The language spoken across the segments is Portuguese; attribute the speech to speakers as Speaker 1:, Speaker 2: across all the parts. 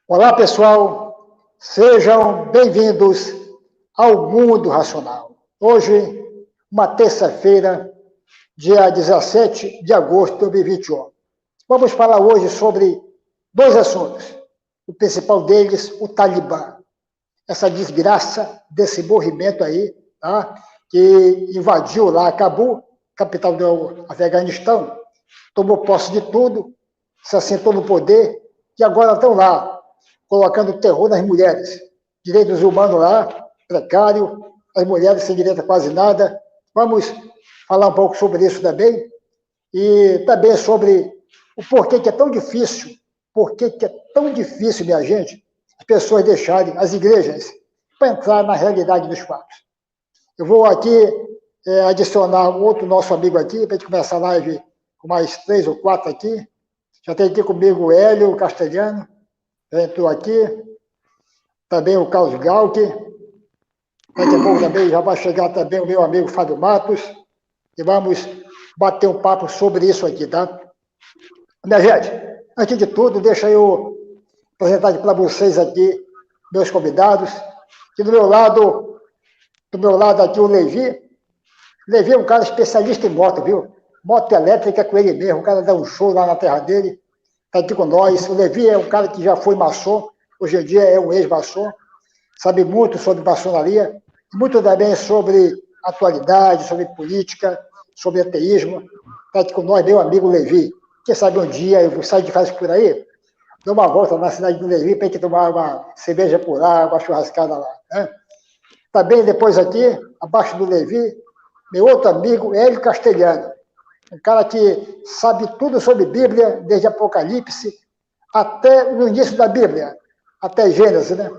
Speaker 1: Olá, pessoal, sejam bem-vindos ao Mundo Racional. Hoje, uma terça-feira, dia 17 de agosto de 2021. Vamos falar hoje sobre dois assuntos. O principal deles, o Talibã. Essa desgraça desse movimento aí, tá? Que invadiu lá Cabul, capital do Afeganistão, tomou posse de tudo, se assentou no poder e agora estão lá, colocando terror nas mulheres. Direitos humanos lá, precário, as mulheres sem direito a quase nada. Vamos falar um pouco sobre isso também. E também sobre o porquê que é tão difícil, minha gente, as pessoas deixarem as igrejas para entrar na realidade dos fatos. Eu vou aqui adicionar outro nosso amigo aqui, para a gente começar a live com mais 3 ou 4 aqui. Já tem aqui comigo o Hélio Castelhano, já entrou aqui. Também o Carlos Galque. Daqui a pouco também já vai chegar também o meu amigo Fábio Matos. E vamos bater um papo sobre isso aqui, tá? Minha gente, antes de tudo, deixa eu apresentar aqui para vocês aqui meus convidados. Aqui do meu lado aqui o Levi. Levi é um cara especialista em moto, viu? Moto elétrica com ele mesmo. O cara dá um show lá na terra dele. Está aqui com nós. O Levi é um cara que já foi maçom. Hoje em dia é um ex-maçom. Sabe muito sobre maçonaria. Muito também sobre atualidade, sobre política, sobre ateísmo. Está aqui com nós, meu amigo Levi. Quem sabe um dia eu vou sair de casa por aí, dou uma volta na cidade do Levi para a gente tomar uma cerveja por lá, uma churrascada lá. Né? Também depois aqui, abaixo do Levi, meu outro amigo, Hélio Castelhano. Um cara que sabe tudo sobre Bíblia, desde Apocalipse até no início da Bíblia, até Gênesis, né?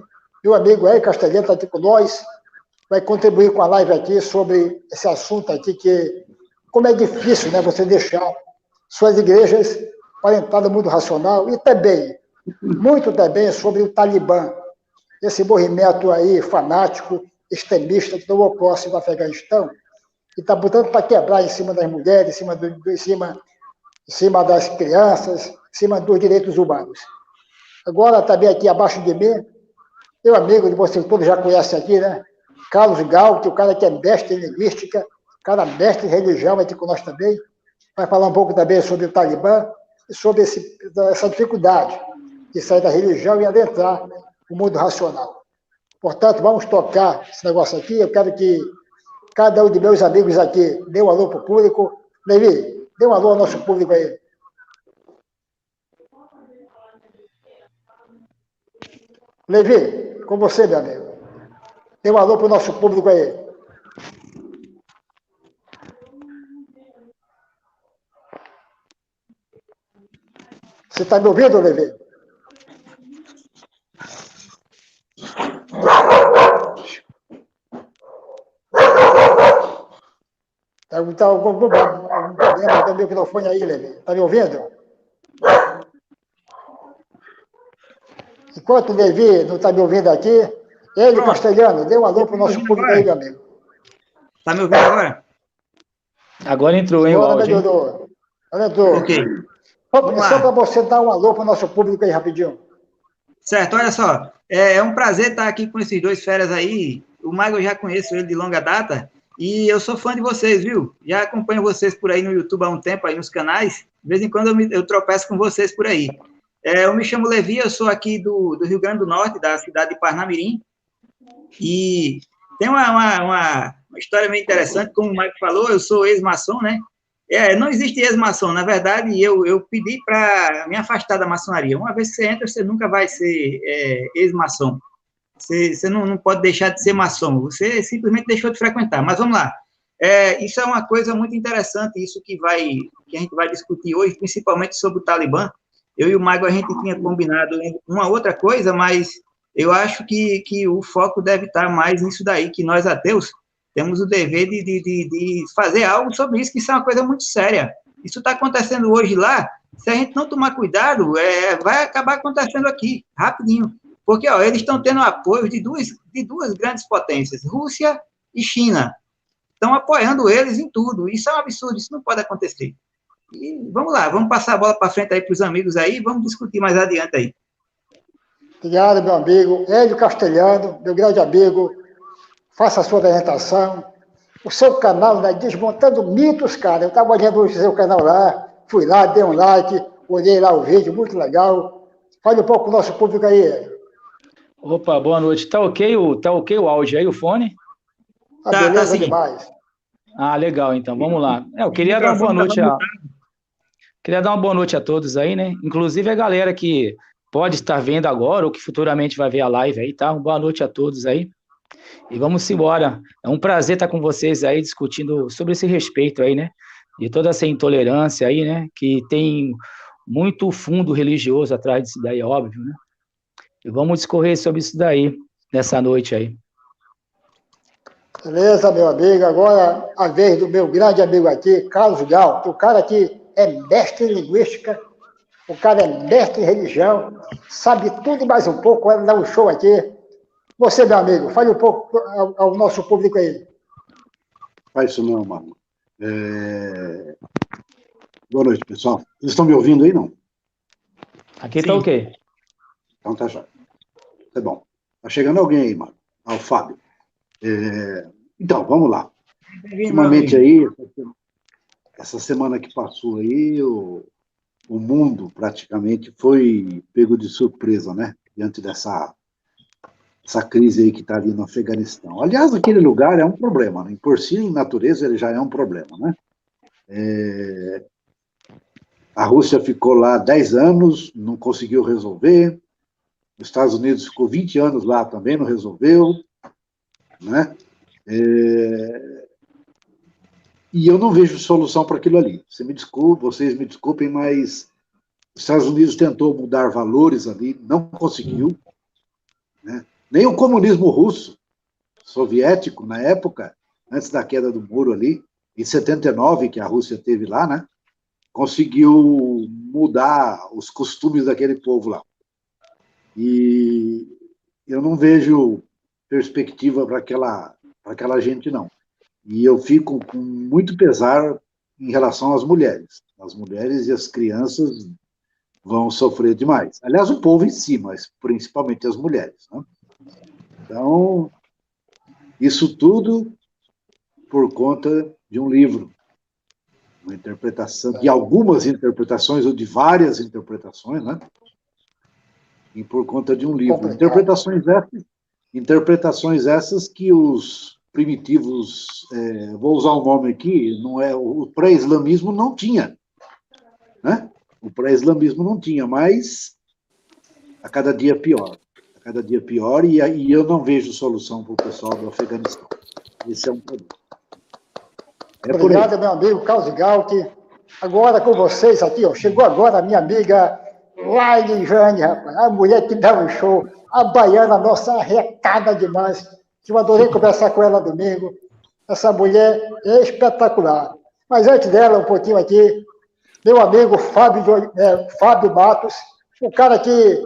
Speaker 1: Meu amigo Hélio Castelhano está aqui com nós, vai contribuir com a live aqui sobre esse assunto aqui, que como é difícil, né, você deixar suas igrejas para entrar no mundo racional, e também, muito também sobre o Talibã, esse movimento aí fanático, extremista, que tomou posse do Afeganistão, e está botando para quebrar em cima das mulheres, em cima das crianças, em cima dos direitos humanos. Agora, também aqui abaixo de mim, meu amigo, que vocês todos já conhecem aqui, né? Carlos Gal, que é o cara que é mestre em linguística, cara mestre em religião, aqui com nós também. Vai falar um pouco também sobre o Talibã e sobre essa dificuldade de sair da religião e adentrar no mundo racional. Portanto, vamos tocar esse negócio aqui. Eu quero que cada um de meus amigos aqui dê um alô para o público. Levi, dê um alô ao nosso público aí. Levi, com você, meu amigo. Dê um alô para o nosso público aí. Você está me ouvindo, Levi? Está algum problema do microfone aí, Levi? Está me ouvindo? Enquanto o Levi não está me ouvindo aqui, ele, Castelhano, dê um alô para o nosso público aí, meu amigo.
Speaker 2: Está me ouvindo agora? Agora entrou, hein, o áudio.
Speaker 1: Agora entrou. Ok. Só para você dar um alô para o nosso público aí, rapidinho.
Speaker 2: Certo, olha só. É um prazer estar aqui com esses dois feras aí. O Mago eu já conheço ele de longa data. E eu sou fã de vocês, viu? Já acompanho vocês por aí no YouTube há um tempo, aí nos canais. De vez em quando eu tropeço com vocês por aí. Eu me chamo Levi, eu sou aqui do Rio Grande do Norte, da cidade de Parnamirim. E tem uma história meio interessante, como o Mike falou, eu sou ex-maçom, né? Não existe ex-maçom, na verdade, eu pedi para me afastar da maçonaria. Uma vez que você entra, você nunca vai ser ex-maçom. Você não pode deixar de ser maçom, você simplesmente deixou de frequentar. Mas vamos lá. Isso é uma coisa muito interessante, isso que a gente vai discutir hoje, principalmente sobre o Talibã. Eu e o Mago, a gente tinha combinado uma outra coisa, mas eu acho que o foco deve estar mais nisso daí, que nós ateus temos o dever de fazer algo sobre isso, que isso é uma coisa muito séria. Isso está acontecendo hoje lá, se a gente não tomar cuidado, vai acabar acontecendo aqui, rapidinho. Porque eles estão tendo apoio de duas grandes potências, Rússia e China. Estão apoiando eles em tudo. Isso é um absurdo, isso não pode acontecer. E vamos lá, vamos passar a bola para frente aí para os amigos aí, vamos discutir mais adiante aí.
Speaker 1: Obrigado, meu amigo. Hélio Castelhano, meu grande amigo, faça a sua apresentação. O seu canal, né, Desmontando Mitos, cara. Eu estava olhando o seu canal lá, fui lá, dei um like, olhei lá o vídeo, muito legal. Fale um pouco com o nosso público aí, Hélio.
Speaker 3: Opa, boa noite. Tá ok o áudio aí, o fone?
Speaker 2: Tá
Speaker 1: Beleza
Speaker 2: sim.
Speaker 1: demais.
Speaker 3: Ah, legal, então, vamos lá. Eu queria dar uma boa noite queria dar uma boa noite a todos aí, né? Inclusive a galera que pode estar vendo agora ou que futuramente vai ver a live aí, tá? Uma boa noite a todos aí. E vamos embora. É um prazer estar com vocês aí discutindo sobre esse respeito aí, né? De toda essa intolerância aí, né? Que tem muito fundo religioso atrás disso daí, óbvio, né? E vamos discorrer sobre isso daí nessa noite aí.
Speaker 1: Beleza, meu amigo. Agora a vez do meu grande amigo aqui, Carlos Gal, que o cara aqui é mestre em linguística, o cara é mestre em religião, sabe tudo e mais um pouco, vai dar um show aqui. Você, meu amigo, fale um pouco ao nosso público aí.
Speaker 4: Faz isso não, mano. Boa noite, pessoal. Vocês estão me ouvindo aí, não?
Speaker 3: Aqui tá ok.
Speaker 4: Então tá já. Tá bom. Tá chegando alguém aí, mano. Ah, o Fábio. Então, vamos lá. Ultimamente aí, essa semana que passou aí, o mundo praticamente foi pego de surpresa, né? Diante dessa crise aí que está ali no Afeganistão. Aliás, aquele lugar é um problema, né? Por si, em natureza, ele já é um problema, né? A Rússia ficou lá 10 anos, não conseguiu resolver. Os Estados Unidos ficou 20 anos lá também, não resolveu, né? E eu não vejo solução para aquilo ali. Vocês me desculpem, mas os Estados Unidos tentou mudar valores ali, não conseguiu, né? Nem o comunismo russo, soviético, na época, antes da queda do muro ali, em 79, que a Rússia teve lá, né? Conseguiu mudar os costumes daquele povo lá. E eu não vejo perspectiva para aquela gente, não. E eu fico com muito pesar em relação às mulheres. As mulheres e as crianças vão sofrer demais. Aliás, o povo em si, mas principalmente as mulheres, né? Então, isso tudo por conta de um livro, uma interpretação, de algumas interpretações, ou de várias interpretações, né? E por conta de um livro. Interpretações essas que os primitivos, vou usar um nome aqui, não é, o pré-islamismo não tinha, né? O pré-islamismo não tinha, mas a cada dia pior. A cada dia pior, e eu não vejo solução para o pessoal do Afeganistão. Esse é um problema.
Speaker 1: Obrigado, meu amigo Carlos Galt. Agora com vocês aqui, ó, chegou agora a minha amiga Laine Jane, rapaz, a mulher que dá um show, a baiana, nossa, arrecada demais, que eu adorei conversar com ela domingo. Essa mulher é espetacular. Mas antes dela, um pouquinho aqui, meu amigo Fábio Matos, o cara que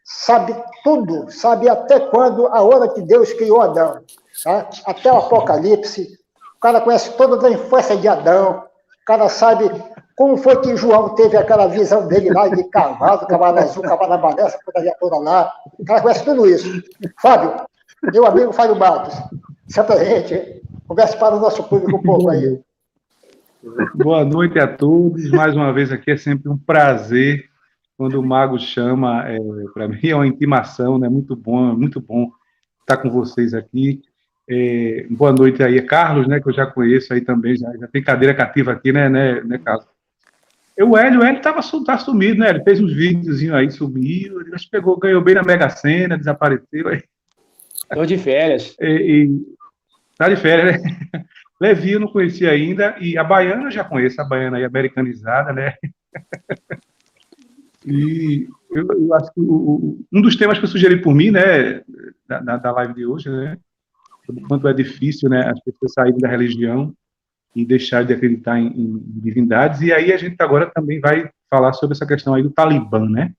Speaker 1: sabe tudo, sabe até quando, a hora que Deus criou Adão, tá? Até o Apocalipse. O cara conhece toda a infância de Adão, o cara sabe como foi que João teve aquela visão dele lá de cavalo azul, cavalo amarelo, essa putaria toda lá. O cara conhece tudo isso. Fábio, meu amigo Fábio Matos, se apresente, converse para o nosso público um pouco aí.
Speaker 5: Boa noite a todos. Mais uma vez aqui é sempre um prazer quando o Mago chama. Para mim é uma intimação, né? Muito bom estar com vocês aqui. Boa noite aí, Carlos, né? Que eu já conheço aí também, já tem cadeira cativa aqui, né, Carlos? O Hélio tá sumido, né? Ele fez uns videozinhos aí, sumiu, ele ganhou bem na Mega Sena, desapareceu aí.
Speaker 3: Estou de férias.
Speaker 5: Tá de férias, né? Levi eu não conhecia ainda, e a baiana eu já conheço, a baiana aí americanizada, né? E eu acho que um dos temas que eu sugeri por mim, né, da live de hoje, né, sobre o quanto é difícil, né, as pessoas saírem da religião e deixar de acreditar em divindades, e aí a gente agora também vai falar sobre essa questão aí do Talibã, né,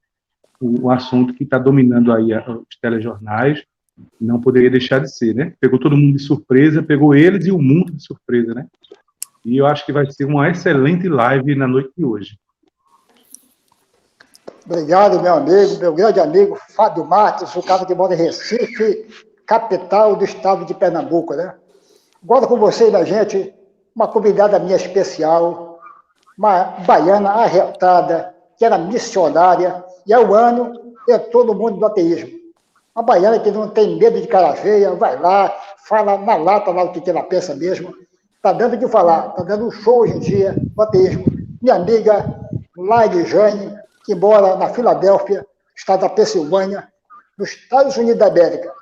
Speaker 5: o assunto que está dominando aí os telejornais, não poderia deixar de ser, né, pegou todo mundo de surpresa, pegou eles e o mundo de surpresa, né, e eu acho que vai ser uma excelente live na noite de hoje.
Speaker 1: Obrigado, meu amigo, meu grande amigo, Fábio Marques, o cara que mora em Recife, capital do estado de Pernambuco, né? Agora com vocês, da gente, uma convidada minha especial, uma baiana arretada, que era missionária, e há um ano entrou no mundo do ateísmo. Uma baiana que não tem medo de cara feia, vai lá, fala na lata lá o que ela pensa mesmo. Está dando o que falar, está dando um show hoje em dia do ateísmo. Minha amiga Laide Jane, que mora na Filadélfia, estado da Pensilvânia, nos Estados Unidos da América.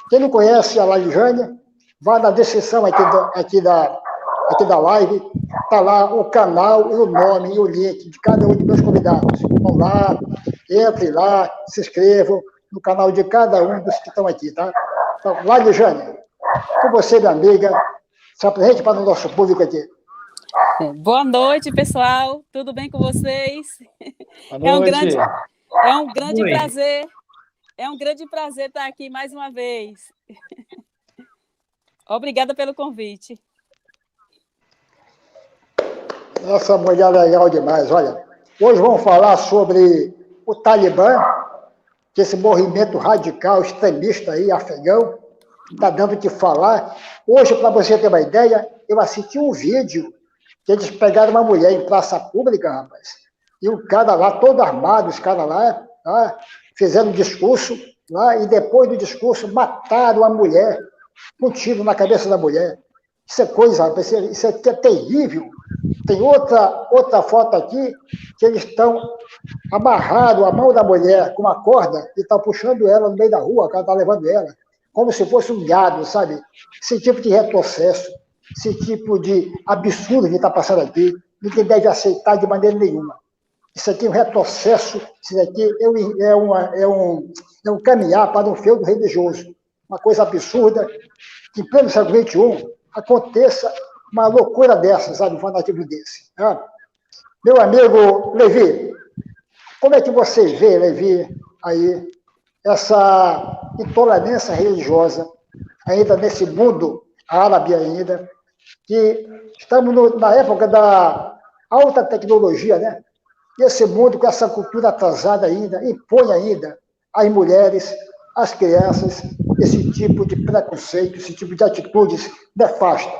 Speaker 1: Quem não conhece a Laide Jane, vá na descrição aqui da live, está lá o canal, o nome e o link de cada um dos meus convidados. Vão lá, entrem lá, se inscrevam no canal de cada um dos que estão aqui, tá? Então, Laide Jane, com você, minha amiga, se apresente para o nosso público aqui.
Speaker 6: Boa noite, pessoal. Tudo bem com vocês?
Speaker 3: Boa noite.
Speaker 6: É um grande prazer. É um grande prazer estar aqui mais uma vez. Obrigada pelo convite.
Speaker 1: Essa mulher legal demais. Olha, hoje vamos falar sobre o Talibã, que esse movimento radical extremista aí, afegão, está dando o que falar. Hoje, para você ter uma ideia, eu assisti um vídeo que eles pegaram uma mulher em praça pública, rapaz, e o cara lá, todo armado, os caras lá, fizeram um discurso lá, e depois do discurso mataram a mulher, com um tiro na cabeça da mulher. Isso é coisa, rapaz, isso aqui é terrível. Tem outra foto aqui, que eles estão amarrando a mão da mulher com uma corda e estão puxando ela no meio da rua, o cara está levando ela, como se fosse um gado, sabe? Esse tipo de retrocesso, esse tipo de absurdo que está passando aqui, ninguém deve aceitar de maneira nenhuma. Isso aqui é um retrocesso, isso aqui é um caminhar para um feudo religioso. Uma coisa absurda, que em pleno século XXI aconteça uma loucura dessa, sabe? Um fanatismo desse. Né? Meu amigo Levi, como é que você vê, Levi, aí, essa intolerância religiosa, ainda nesse mundo árabe ainda, que estamos na época da alta tecnologia, né? E esse mundo, com essa cultura atrasada ainda, impõe ainda às mulheres, às crianças, esse tipo de preconceito, esse tipo de atitudes nefastas.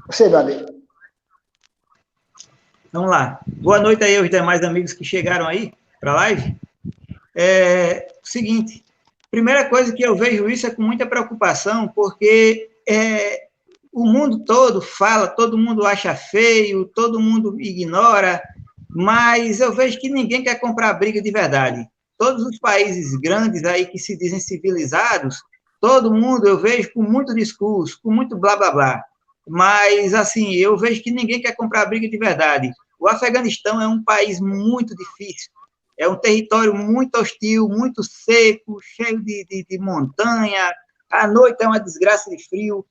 Speaker 1: Você, meu amigo.
Speaker 2: Vamos lá. Boa noite aí aos demais amigos que chegaram aí para a live. Seguinte, primeira coisa que eu vejo isso é com muita preocupação, porque o mundo todo fala, todo mundo acha feio, todo mundo ignora, mas eu vejo que ninguém quer comprar briga de verdade. Todos os países grandes aí que se dizem civilizados, todo mundo eu vejo com muito discurso, com muito blá, blá, blá. Mas, assim, eu vejo que ninguém quer comprar briga de verdade. O Afeganistão é um país muito difícil, é um território muito hostil, muito seco, cheio de montanha, à noite é uma desgraça de frio.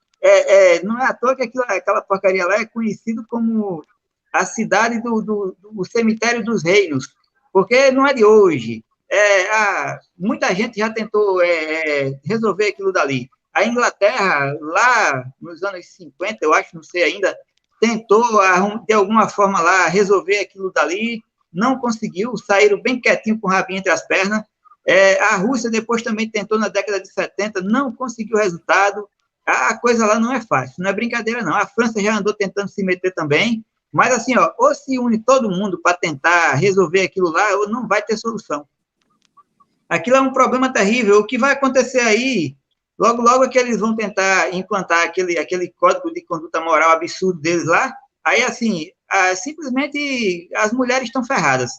Speaker 2: Não é à toa que aquela porcaria lá é conhecido como a cidade do cemitério dos reinos, porque não é de hoje. Muita gente já tentou resolver aquilo dali. A Inglaterra, lá nos anos 50, eu acho, não sei ainda, tentou, de alguma forma, lá resolver aquilo dali, não conseguiu, saíram bem quietinho com o rabinho entre as pernas. A Rússia depois também tentou na década de 70, não conseguiu resultado. A coisa lá não é fácil, não é brincadeira, não. A França já andou tentando se meter também, mas assim, ou se une todo mundo para tentar resolver aquilo lá, ou não vai ter solução. Aquilo é um problema terrível. O que vai acontecer aí... Logo, logo é que eles vão tentar implantar aquele código de conduta moral absurdo deles lá, aí, assim, simplesmente as mulheres estão ferradas.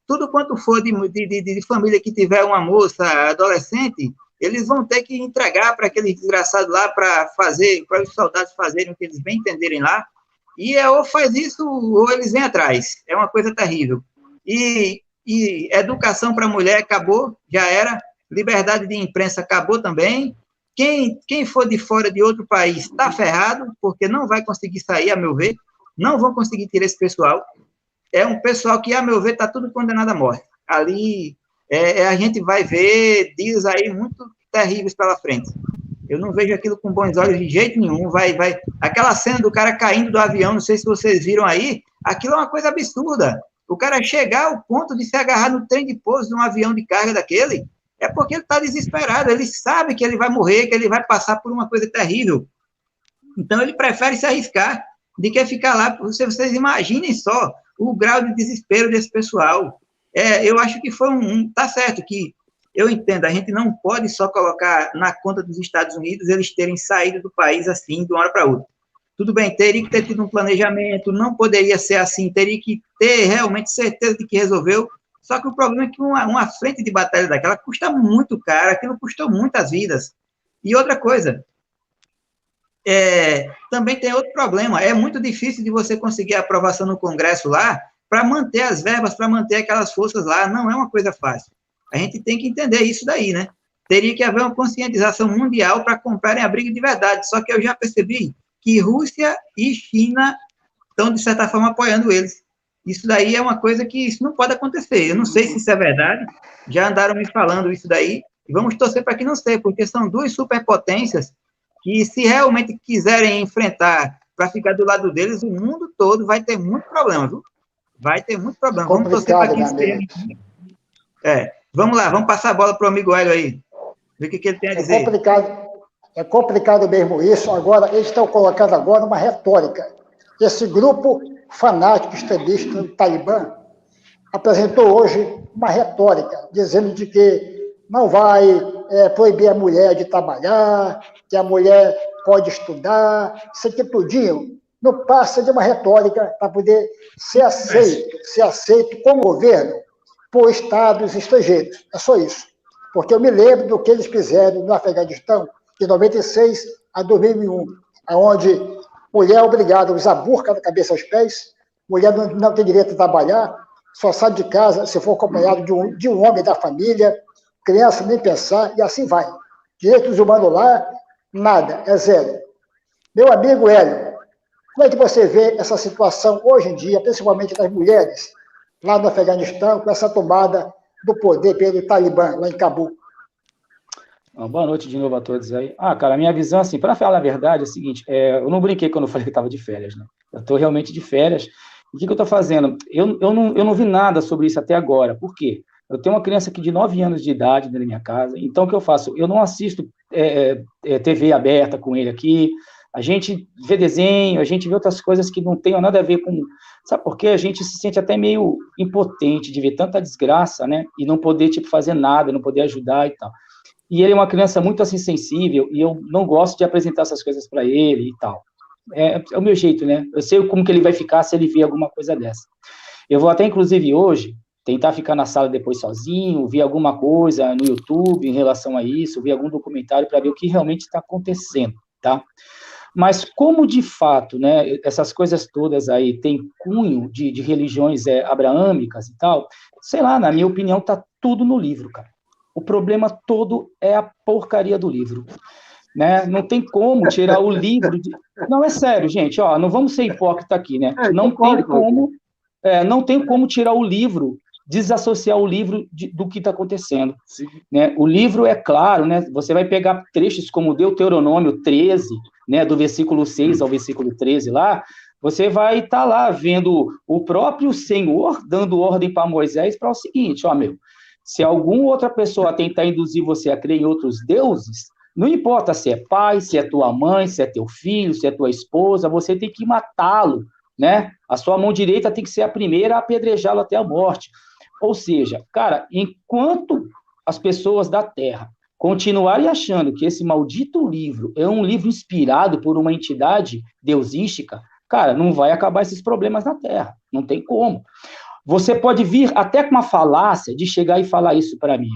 Speaker 2: Tudo quanto for de família que tiver uma moça adolescente, eles vão ter que entregar para aqueles desgraçados lá para os soldados fazerem o que eles bem entenderem lá, e ou faz isso ou eles vêm atrás. É uma coisa terrível. E educação para a mulher acabou, já era, liberdade de imprensa acabou também. Quem for de fora de outro país está ferrado, porque não vai conseguir sair, a meu ver, não vão conseguir tirar esse pessoal. É um pessoal que, a meu ver, está tudo condenado à morte. Ali, a gente vai ver dias aí muito terríveis pela frente. Eu não vejo aquilo com bons olhos de jeito nenhum. Aquela cena do cara caindo do avião, não sei se vocês viram aí, aquilo é uma coisa absurda. O cara chegar ao ponto de se agarrar no trem de pouso de um avião de carga daquele, é porque ele está desesperado, ele sabe que ele vai morrer, que ele vai passar por uma coisa terrível. Então, ele prefere se arriscar de que ficar lá. Vocês imaginem só o grau de desespero desse pessoal. Eu acho que foi tá certo que, eu entendo, a gente não pode só colocar na conta dos Estados Unidos eles terem saído do país assim, de uma hora para outra. Tudo bem, teria que ter tido um planejamento, não poderia ser assim, teria que ter realmente certeza de que resolveu. Só que o problema é que uma frente de batalha daquela custa muito caro, aquilo custou muitas vidas. E outra coisa, também tem outro problema, é muito difícil de você conseguir a aprovação no Congresso lá, para manter as verbas, para manter aquelas forças lá, não é uma coisa fácil. A gente tem que entender isso daí, né? Teria que haver uma conscientização mundial para comprarem abrigo de verdade, só que eu já percebi que Rússia e China estão, de certa forma, apoiando eles. Isso daí é uma coisa que isso não pode acontecer. Eu não sei se isso é verdade, já andaram me falando isso daí, e vamos torcer para que não seja, porque são duas superpotências que, se realmente quiserem enfrentar para ficar do lado deles, o mundo todo vai ter muito problema, viu? Vai ter muito problema. Vamos torcer para que seja. Vamos lá, vamos passar a bola para o amigo Hélio aí, ver o que ele tem a dizer.
Speaker 1: É complicado mesmo isso. Agora, eles estão colocando agora uma retórica. Esse grupo fanático extremista do Talibã apresentou hoje uma retórica, dizendo de que não vai proibir a mulher de trabalhar, que a mulher pode estudar, isso aqui tudinho não passa de uma retórica para poder ser aceito como governo por estados estrangeiros. É só isso. Porque eu me lembro do que eles fizeram no Afeganistão, de 96 a 2001, onde mulher é obrigada a usar burca da cabeça aos pés, mulher não tem direito a trabalhar, só sai de casa se for acompanhado de um homem da família, criança nem pensar, e assim vai. Direitos humanos lá, nada, é zero. Meu amigo Hélio, como é que você vê essa situação hoje em dia, principalmente das mulheres, lá no Afeganistão, com essa tomada do poder pelo Talibã, lá em Cabul?
Speaker 3: Boa noite de novo a todos aí. Cara, a minha visão, assim, para falar a verdade, é o seguinte, eu não brinquei quando eu falei que estava de férias, né? Eu estou realmente de férias. E o que eu estou fazendo? Eu não vi nada sobre isso até agora. Por quê? Eu tenho uma criança aqui de 9 anos de idade dentro da minha casa, então o que eu faço? Eu não assisto TV aberta com ele aqui, a gente vê desenho, a gente vê outras coisas que não tem nada a ver com... Sabe por quê? A gente se sente até meio impotente de ver tanta desgraça, né? E não poder, fazer nada, não poder ajudar e tal. E ele é uma criança muito, assim, sensível, e eu não gosto de apresentar essas coisas para ele e tal. É o meu jeito, né? Eu sei como que ele vai ficar se ele ver alguma coisa dessa. Eu vou até, inclusive, hoje, tentar ficar na sala depois sozinho, ver alguma coisa no YouTube em relação a isso, ver algum documentário para ver o que realmente está acontecendo, tá? Mas como, de fato, né, essas coisas todas aí têm cunho de religiões abraâmicas e tal, sei lá, na minha opinião, tá tudo no livro, cara. O problema todo é a porcaria do livro, né? Não tem como tirar o livro... Não, é sério, gente, não vamos ser hipócrita aqui, né? Não tem como tirar o livro, desassociar o livro do que está acontecendo, né? O livro é claro, né? Você vai pegar trechos como Deuteronômio 13, né, do versículo 6 ao versículo 13 lá, você vai estar lá vendo o próprio Senhor dando ordem para Moisés para o seguinte, se alguma outra pessoa tentar induzir você a crer em outros deuses, não importa se é pai, se é tua mãe, se é teu filho, se é tua esposa, você tem que matá-lo, né? A sua mão direita tem que ser a primeira a apedrejá-lo até a morte. Ou seja, cara, enquanto as pessoas da Terra continuarem achando que esse maldito livro é um livro inspirado por uma entidade deusística, cara, não vai acabar esses problemas na Terra, não tem como. Você pode vir até com uma falácia de chegar e falar isso para mim,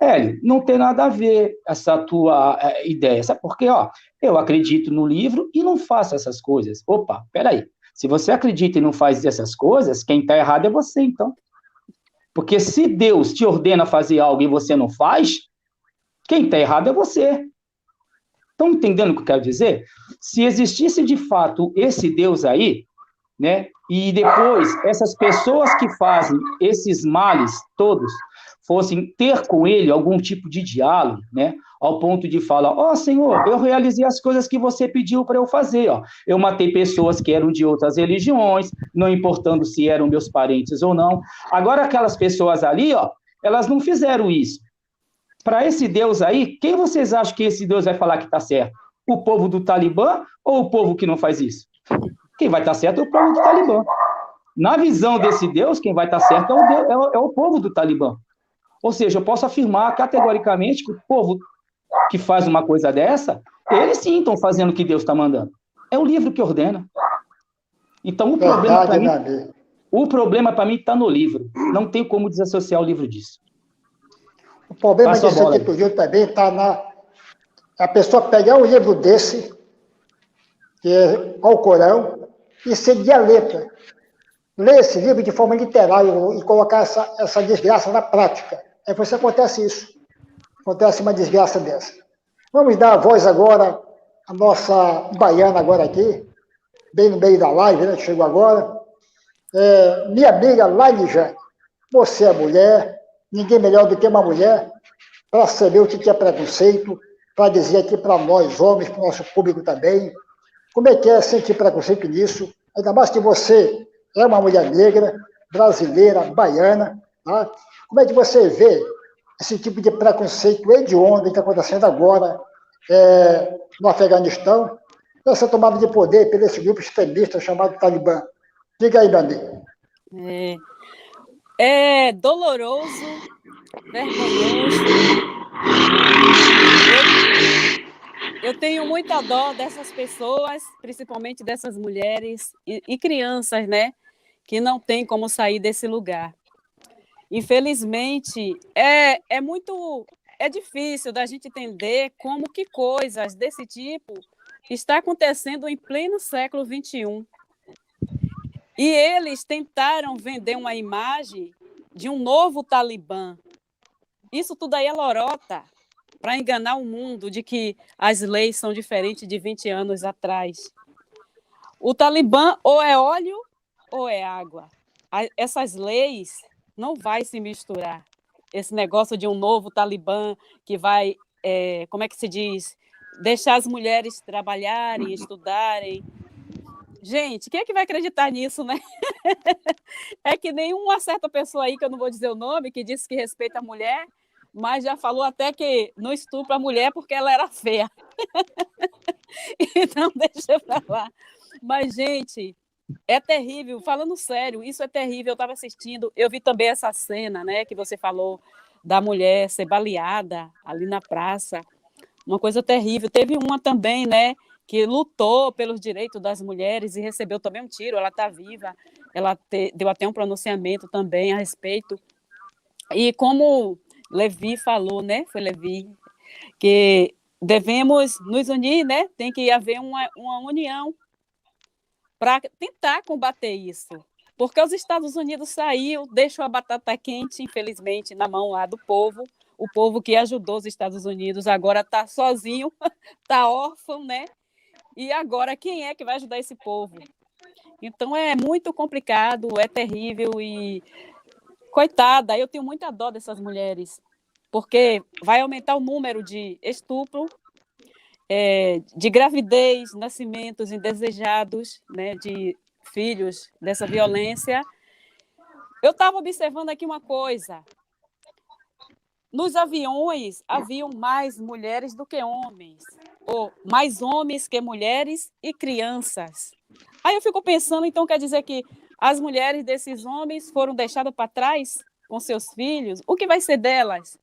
Speaker 3: Hélio, não tem nada a ver essa tua ideia, sabe por quê? Eu acredito no livro e não faço essas coisas. Opa, peraí, se você acredita e não faz essas coisas, quem está errado é você, então. Porque se Deus te ordena fazer algo e você não faz, quem está errado é você. Estão entendendo o que eu quero dizer? Se existisse de fato esse Deus aí, né, e depois essas pessoas que fazem esses males todos fossem ter com ele algum tipo de diálogo, né? Ao ponto de falar, ó, Senhor, eu realizei as coisas que você pediu para eu fazer, ó. Eu matei pessoas que eram de outras religiões, não importando se eram meus parentes ou não. Agora, aquelas pessoas ali, ó, elas não fizeram isso. Para esse Deus aí, quem vocês acham que esse Deus vai falar que está certo? O povo do Talibã ou o povo que não faz isso? Quem vai estar certo é o povo do Talibã. Na visão desse Deus, quem vai estar certo é o povo do Talibã. Ou seja, eu posso afirmar categoricamente que o povo que faz uma coisa dessa, eles sim estão fazendo o que Deus está mandando. É o livro que ordena. Então, o problema para mim está no livro. Não tem como desassociar o livro disso.
Speaker 1: O problema desse tipo de livro também está a pessoa pegar um livro desse, que é o Corão, e seguir a letra. Ler esse livro de forma literal e colocar essa desgraça na prática. É por isso que acontece isso. Acontece uma desgraça dessa. Vamos dar a voz agora à nossa baiana agora aqui, bem no meio da live, né, que chegou agora. Minha amiga Laine Jane, você é mulher, ninguém melhor do que uma mulher, para saber o que é preconceito, para dizer aqui para nós, homens, para o nosso público também, como é que é sentir preconceito nisso, ainda mais que você é uma mulher negra, brasileira, baiana, tá? Como é que você vê esse tipo de preconceito hediondo que está acontecendo agora no Afeganistão, essa tomada de poder por esse grupo extremista chamado Talibã? Diga aí, meu amigo.
Speaker 6: É doloroso, vergonhoso. Eu tenho muita dó dessas pessoas, principalmente dessas mulheres e crianças, né, que não tem como sair desse lugar. Infelizmente, é difícil da gente entender como que coisas desse tipo está acontecendo em pleno século XXI. E eles tentaram vender uma imagem de um novo Talibã. Isso tudo aí é lorota, para enganar o mundo de que as leis são diferentes de 20 anos atrás. O Talibã ou é óleo ou é água. Essas leis não vai se misturar. Esse negócio de um novo Talibã que vai, como é que se diz, deixar as mulheres trabalharem, estudarem. Gente, quem é que vai acreditar nisso, né? É que nenhuma certa pessoa aí, que eu não vou dizer o nome, que disse que respeita a mulher, mas já falou até que não estupra a mulher porque ela era feia. Então, deixa pra lá. Mas, gente, é terrível. Falando sério, isso é terrível. Eu estava assistindo, eu vi também essa cena, né, que você falou da mulher ser baleada ali na praça. Uma coisa terrível. Teve uma também, né, que lutou pelos direitos das mulheres e recebeu também um tiro. Ela está viva. Ela deu até um pronunciamento também a respeito. E como Levi falou, né, foi Levi, que devemos nos unir, né, tem que haver uma união para tentar combater isso. Porque os Estados Unidos saiu, deixou a batata quente, infelizmente, na mão lá do povo. O povo que ajudou os Estados Unidos agora está sozinho, está órfão, né? E agora quem é que vai ajudar esse povo? Então é muito complicado, é terrível e, coitada, eu tenho muita dó dessas mulheres, porque vai aumentar o número de estupro, de gravidez, nascimentos indesejados, né, de filhos dessa violência. Eu estava observando aqui uma coisa. Nos aviões haviam mais mulheres do que homens, ou mais homens que mulheres e crianças. Aí eu fico pensando, então quer dizer que as mulheres desses homens foram deixadas para trás com seus filhos? O que vai ser delas?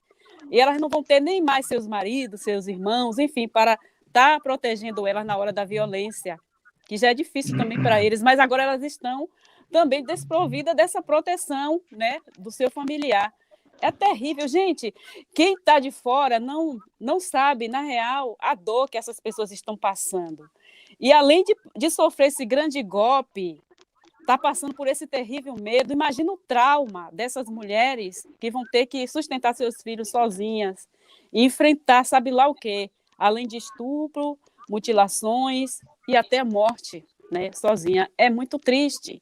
Speaker 6: E elas não vão ter nem mais seus maridos, seus irmãos, enfim, para estar protegendo elas na hora da violência, que já é difícil também para eles, mas agora elas estão também desprovidas dessa proteção, né, do seu familiar. É terrível, gente. Quem está de fora não sabe, na real, a dor que essas pessoas estão passando. E além de sofrer esse grande golpe, está passando por esse terrível medo. Imagina o trauma dessas mulheres que vão ter que sustentar seus filhos sozinhas e enfrentar, sabe lá o quê? Além de estupro, mutilações e até morte, né, sozinha. É muito triste.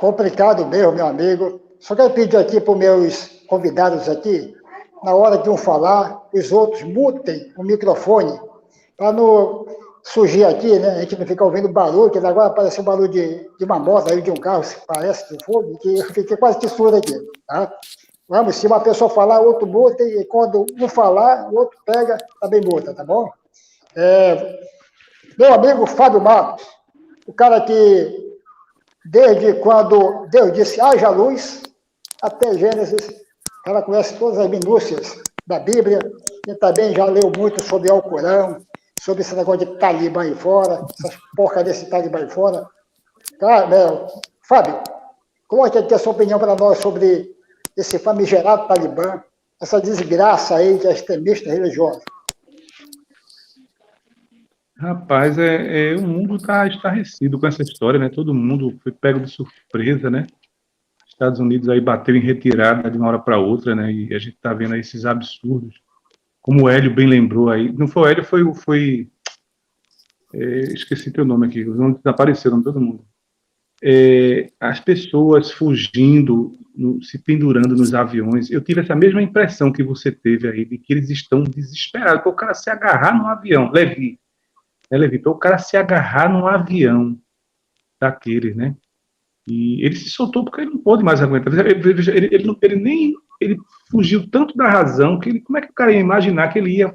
Speaker 1: Complicado mesmo, meu amigo. Só quero pedir aqui para os meus convidados aqui, na hora de um falar, os outros mutem o microfone, para não surgir aqui, né? A gente não ficar ouvindo barulho, que agora apareceu um barulho de uma moto aí, de um carro, parece que foi, que eu fiquei quase que surdo aqui, tá? Vamos, se uma pessoa falar, o outro muta, e quando um falar, o outro pega, também muta, tá bom? Meu amigo Fábio Marcos, o cara que, desde quando Deus disse haja luz, até Gênesis, o cara conhece todas as minúcias da Bíblia, e também já leu muito sobre o Alcorão, sobre esse negócio de Talibã aí fora, essas porcas desse Talibã aí fora. Cara, Fábio, coloque aqui a sua opinião para nós sobre esse famigerado Talibã, essa desgraça aí de extremistas religiosos.
Speaker 5: Rapaz, o mundo está estarrecido com essa história, né? Todo mundo foi pego de surpresa, né? Estados Unidos aí bateu em retirada de uma hora para outra, né? E a gente está vendo aí esses absurdos. Como o Hélio bem lembrou aí. Não foi o Hélio, esqueci teu nome aqui. Os nomes desapareceram, todo mundo. As pessoas fugindo, se pendurando nos aviões. Eu tive essa mesma impressão que você teve aí, de que eles estão desesperados. Para o cara se agarrar num avião. Levi, para o cara se agarrar num avião daqueles, né? E ele se soltou porque ele não pôde mais aguentar. Ele fugiu tanto da razão que como é que o cara ia imaginar que ele ia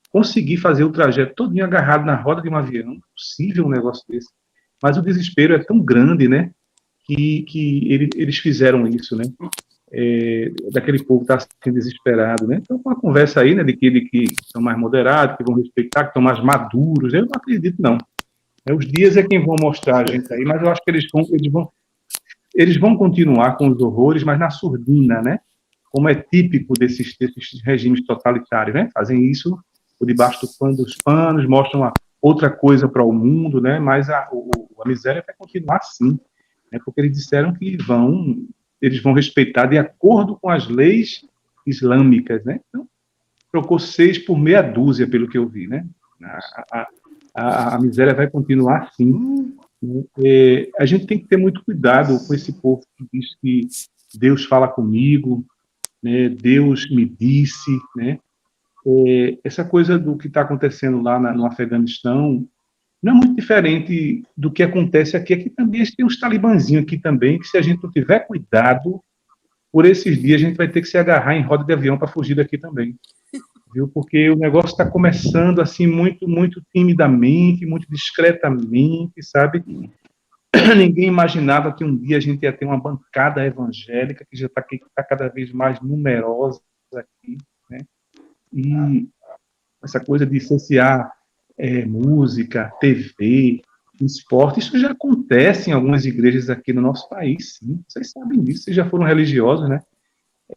Speaker 5: conseguir fazer o trajeto todinho agarrado na roda de um avião? Possível um negócio desse. Mas o desespero é tão grande, né? Que eles fizeram isso, né? Daquele povo que está sendo desesperado, né? Então, com a conversa aí, né, de que são mais moderados, que vão respeitar, que estão mais maduros, eu não acredito, não. Os dias é quem vão mostrar a gente aí, mas eu acho que eles vão continuar com os horrores, mas na surdina, né? Como é típico desses regimes totalitários, né? Fazem isso por debaixo dos panos, mostram outra coisa para o mundo, né? Mas a miséria vai continuar assim, né? Porque eles disseram que eles vão respeitar de acordo com as leis islâmicas, né? Então, trocou 6 por meia dúzia, pelo que eu vi, né? A miséria vai continuar assim. A gente tem que ter muito cuidado com esse povo que diz que Deus fala comigo, né? Deus me disse, né? Essa coisa do que está acontecendo lá no Afeganistão não é muito diferente do que acontece aqui. Aqui também tem uns talibãzinhos aqui também, que se a gente não tiver cuidado, por esses dias a gente vai ter que se agarrar em roda de avião para fugir daqui também. Viu? Porque o negócio está começando assim muito, muito timidamente, muito discretamente, sabe? Ninguém imaginava que um dia a gente ia ter uma bancada evangélica que já está cada vez mais numerosa aqui, né? E essa coisa de associar música, TV, esporte, isso já acontece em algumas igrejas aqui no nosso país, sim. Vocês sabem disso, vocês já foram religiosos, né?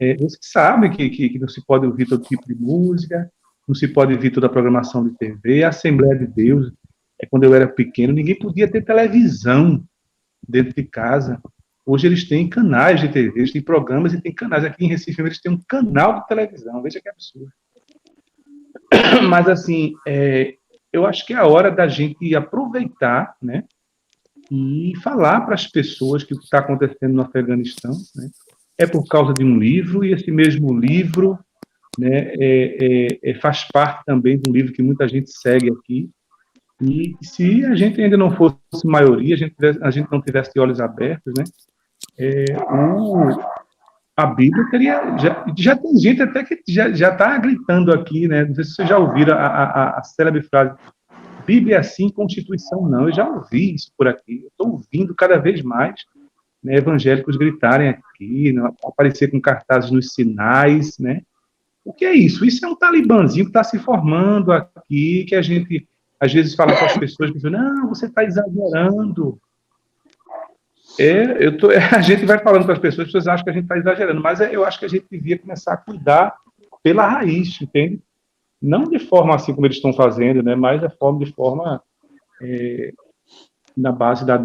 Speaker 5: Vocês sabem que não se pode ouvir todo tipo de música, não se pode ouvir toda a programação de TV. A Assembleia de Deus, quando eu era pequeno, ninguém podia ter televisão dentro de casa. Hoje eles têm canais de TV, eles têm programas e têm canais. Aqui em Recife eles têm um canal de televisão, veja que absurdo. Mas, assim, eu acho que é a hora da gente aproveitar, né, e falar para as pessoas que o que está acontecendo no Afeganistão, né, é por causa de um livro, e esse mesmo livro, né, faz parte também de um livro que muita gente segue aqui, e se a gente ainda não fosse maioria, a gente não tivesse de olhos abertos, né, a Bíblia teria... Já tem gente até que já está gritando aqui, né, não sei se vocês já ouviram a célebre frase, Bíblia é assim, Constituição não. Eu já ouvi isso por aqui, eu estou ouvindo cada vez mais, né, evangélicos gritarem aqui, né, aparecer com cartazes nos sinais, né? O que é isso? Isso é um talibãzinho que está se formando aqui, que a gente, às vezes, fala com as pessoas, que dizem, não, você está exagerando. A gente vai falando com as pessoas acham que a gente está exagerando, mas eu acho que a gente devia começar a cuidar pela raiz, entende? Não de forma assim como eles estão fazendo, né, mas de forma na base da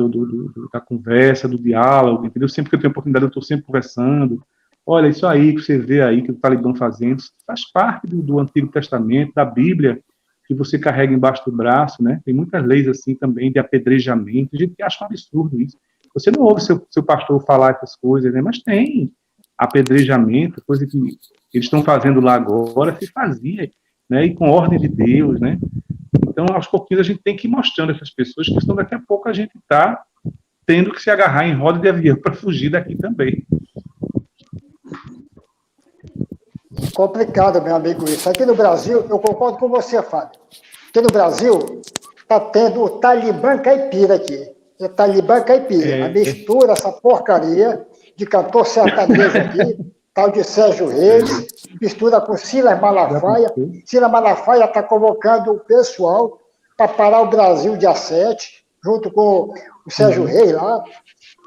Speaker 5: conversa, do diálogo, entendeu? Sempre que eu tenho oportunidade, eu estou sempre conversando. Olha, isso aí que você vê aí, que o Talibã fazendo, isso faz parte do Antigo Testamento, da Bíblia, que você carrega embaixo do braço, né? Tem muitas leis assim também de apedrejamento, a gente acha um absurdo isso. você não ouve seu pastor falar essas coisas, né? Mas tem apedrejamento, coisa que eles estão fazendo lá agora, se fazia, né? E com ordem de Deus, né? Então, aos pouquinhos, a gente tem que ir mostrando essas pessoas que senão daqui a pouco a gente está tendo que se agarrar em roda de avião para fugir daqui também.
Speaker 1: Complicado, meu amigo, isso. Aqui no Brasil, eu concordo com você, Fábio. Aqui no Brasil, está tendo o Talibã caipira aqui. É Talibã caipira. A mistura, essa porcaria de cantor sertanejo aqui, tal de Sérgio Reis, mistura com Silas Malafaia. Silas Malafaia está convocando o pessoal para parar o Brasil dia 7, junto com o Sérgio Reis lá,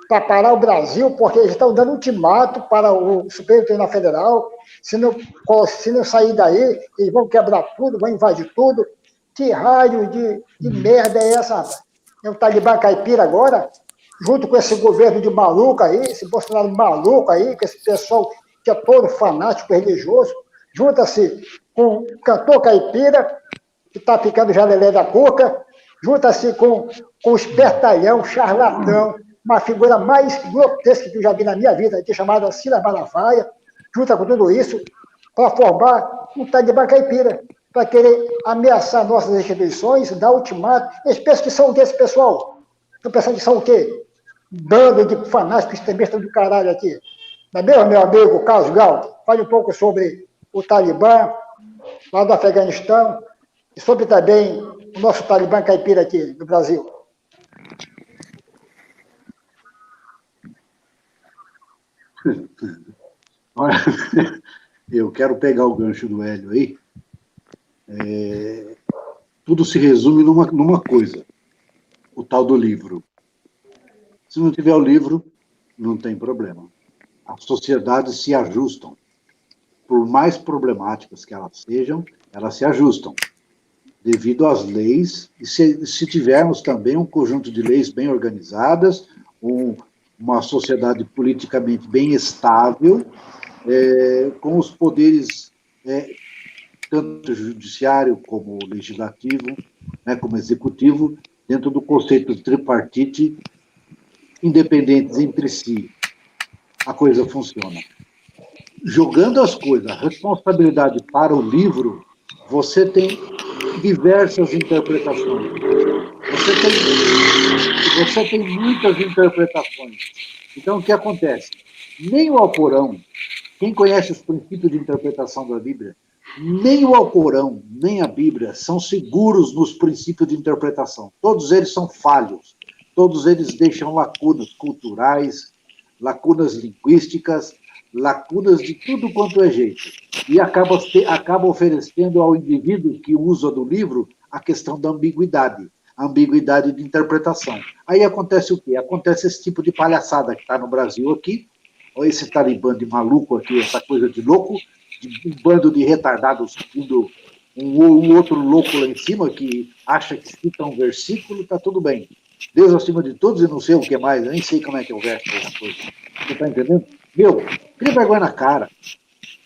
Speaker 1: para parar o Brasil, porque eles estão dando ultimato para o Supremo Tribunal Federal. Se não sair daí, eles vão quebrar tudo, vão invadir tudo. Que raio de merda é essa, rapaz? É o Talibã caipira agora, junto com esse governo de maluco aí, esse Bolsonaro maluco aí, com esse pessoal que é todo fanático religioso, junta-se com o cantor caipira, que está ficando já lelé da cuca, junta-se com o espertalhão, charlatão, uma figura mais grotesca que eu já vi na minha vida, aqui, chamada Silas Malafaia, junta com tudo isso, para formar um Talibã caipira, para querer ameaçar nossas instituições, dar ultimato. Eles pensam que são o quê, esse pessoal? Estão pensando que são o quê? Bando de fanáticos extremistas do caralho aqui. Não é mesmo, meu amigo Carlos Gal? Fale um pouco sobre o Talibã, lá do Afeganistão, e sobre também o nosso Talibã caipira aqui no Brasil.
Speaker 4: Olha, eu quero pegar o gancho do Hélio aí. Tudo se resume numa coisa, o tal do livro. Se não tiver o livro, não tem problema. As sociedades se ajustam. Por mais problemáticas que elas sejam, elas se ajustam. Devido às leis, e se tivermos também um conjunto de leis bem organizadas, uma sociedade politicamente bem estável, com os poderes, tanto judiciário como legislativo, né, como executivo, dentro do conceito de tripartite, independentes entre si, a coisa funciona. Jogando as coisas, a responsabilidade para o livro, você tem diversas interpretações. Você tem muitas interpretações. Então, o que acontece? Nem o Alcorão, quem conhece os princípios de interpretação da Bíblia, nem o Alcorão, nem a Bíblia são seguros nos princípios de interpretação. Todos eles são falhos. Todos eles deixam lacunas culturais, lacunas linguísticas, lacunas de tudo quanto é jeito. E acaba oferecendo ao indivíduo que usa do livro a questão da ambiguidade, a ambiguidade de interpretação. Aí acontece o quê? Acontece esse tipo de palhaçada que está no Brasil aqui, ou esse Talibã de maluco aqui, essa coisa de louco, de um bando de retardados seguindo um outro louco lá em cima que acha que cita um versículo, está tudo bem. Deus acima de todos e não sei o que mais, eu nem sei como é que é o verso dessa coisa. Você está entendendo? Meu, cria vergonha na cara.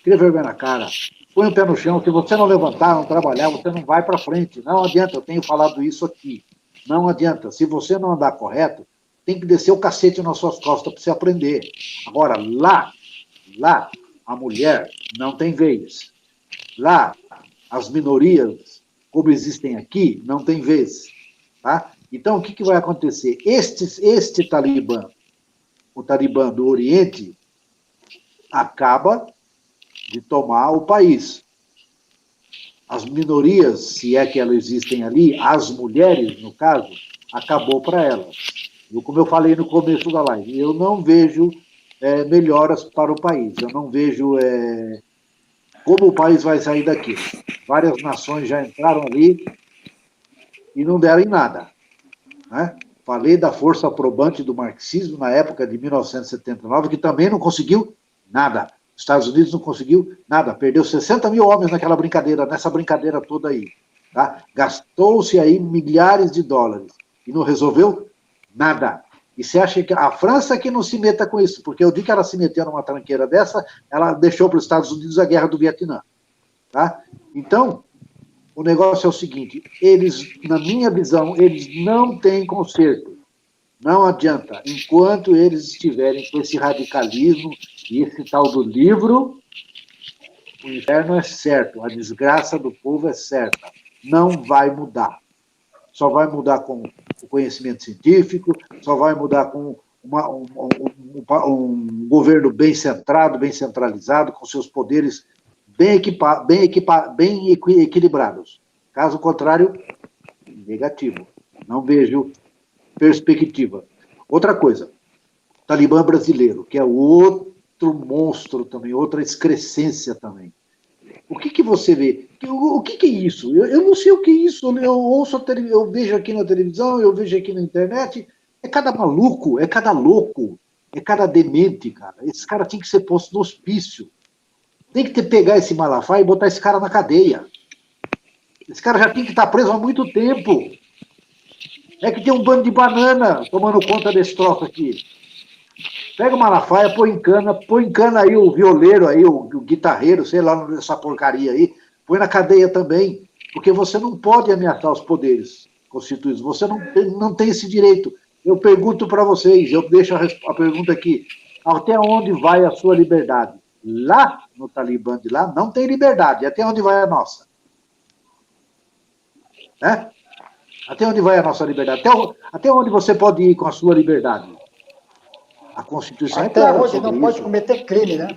Speaker 4: Cria vergonha na cara. Põe o pé no chão. Se você não levantar, não trabalhar, você não vai para frente. Não adianta, eu tenho falado isso aqui. Não adianta. Se você não andar correto, tem que descer o cacete nas suas costas para você aprender. Agora, lá, a mulher não tem vez. Lá, as minorias, como existem aqui, não tem vez. Tá? Então, o que vai acontecer? Este Talibã, o Talibã do Oriente, acaba de tomar o país. As minorias, se é que elas existem ali, as mulheres, no caso, acabou para elas. Como eu falei no começo da live, eu não vejo melhoras para o país. Eu não vejo como o país vai sair daqui. Várias nações já entraram ali e não deram em nada. Né? Falei da força probante do marxismo na época de 1979, que também não conseguiu nada. Os Estados Unidos não conseguiu nada. Perdeu 60 mil homens naquela brincadeira, nessa brincadeira toda aí. Tá? Gastou-se aí milhares de dólares e não resolveu nada. E você acha que a França que não se meta com isso, porque o dia que ela se meteu numa tranqueira dessa, ela deixou para os Estados Unidos a guerra do Vietnã. Tá? Então, o negócio é o seguinte, eles, na minha visão, eles não têm conserto. Não adianta. Enquanto eles estiverem com esse radicalismo e esse tal do livro, o inferno é certo, a desgraça do povo é certa. Não vai mudar. Só vai mudar com o conhecimento científico, só vai mudar com um governo bem centrado, bem centralizado, com seus poderes bem equilibrados. Caso contrário, negativo. Não vejo perspectiva. Outra coisa, Talibã brasileiro, que é outro monstro também, outra excrescência também. O que você vê? O que é isso? Eu não sei o que é isso. Eu vejo aqui na televisão, eu vejo aqui na internet. É cada maluco, é cada louco, é cada demente, cara. Esse cara tem que ser posto no hospício. Tem que pegar esse Malafaia e botar esse cara na cadeia. Esse cara já tem que estar preso há muito tempo. É que tem um bando de banana tomando conta desse troço aqui. Pega o Malafaia, põe em cana aí o violeiro, aí, o guitarreiro, sei lá, essa porcaria aí, põe na cadeia também, porque você não pode ameaçar os poderes constituídos, você não tem esse direito. Eu pergunto para vocês, eu deixo a pergunta aqui, até onde vai a sua liberdade? Lá, no Talibã de lá, não tem liberdade, até onde vai a nossa? Né? Até onde vai a nossa liberdade? Até onde você pode ir com a sua liberdade? A Constituição
Speaker 1: até
Speaker 4: é
Speaker 1: hoje não pode cometer crime, né?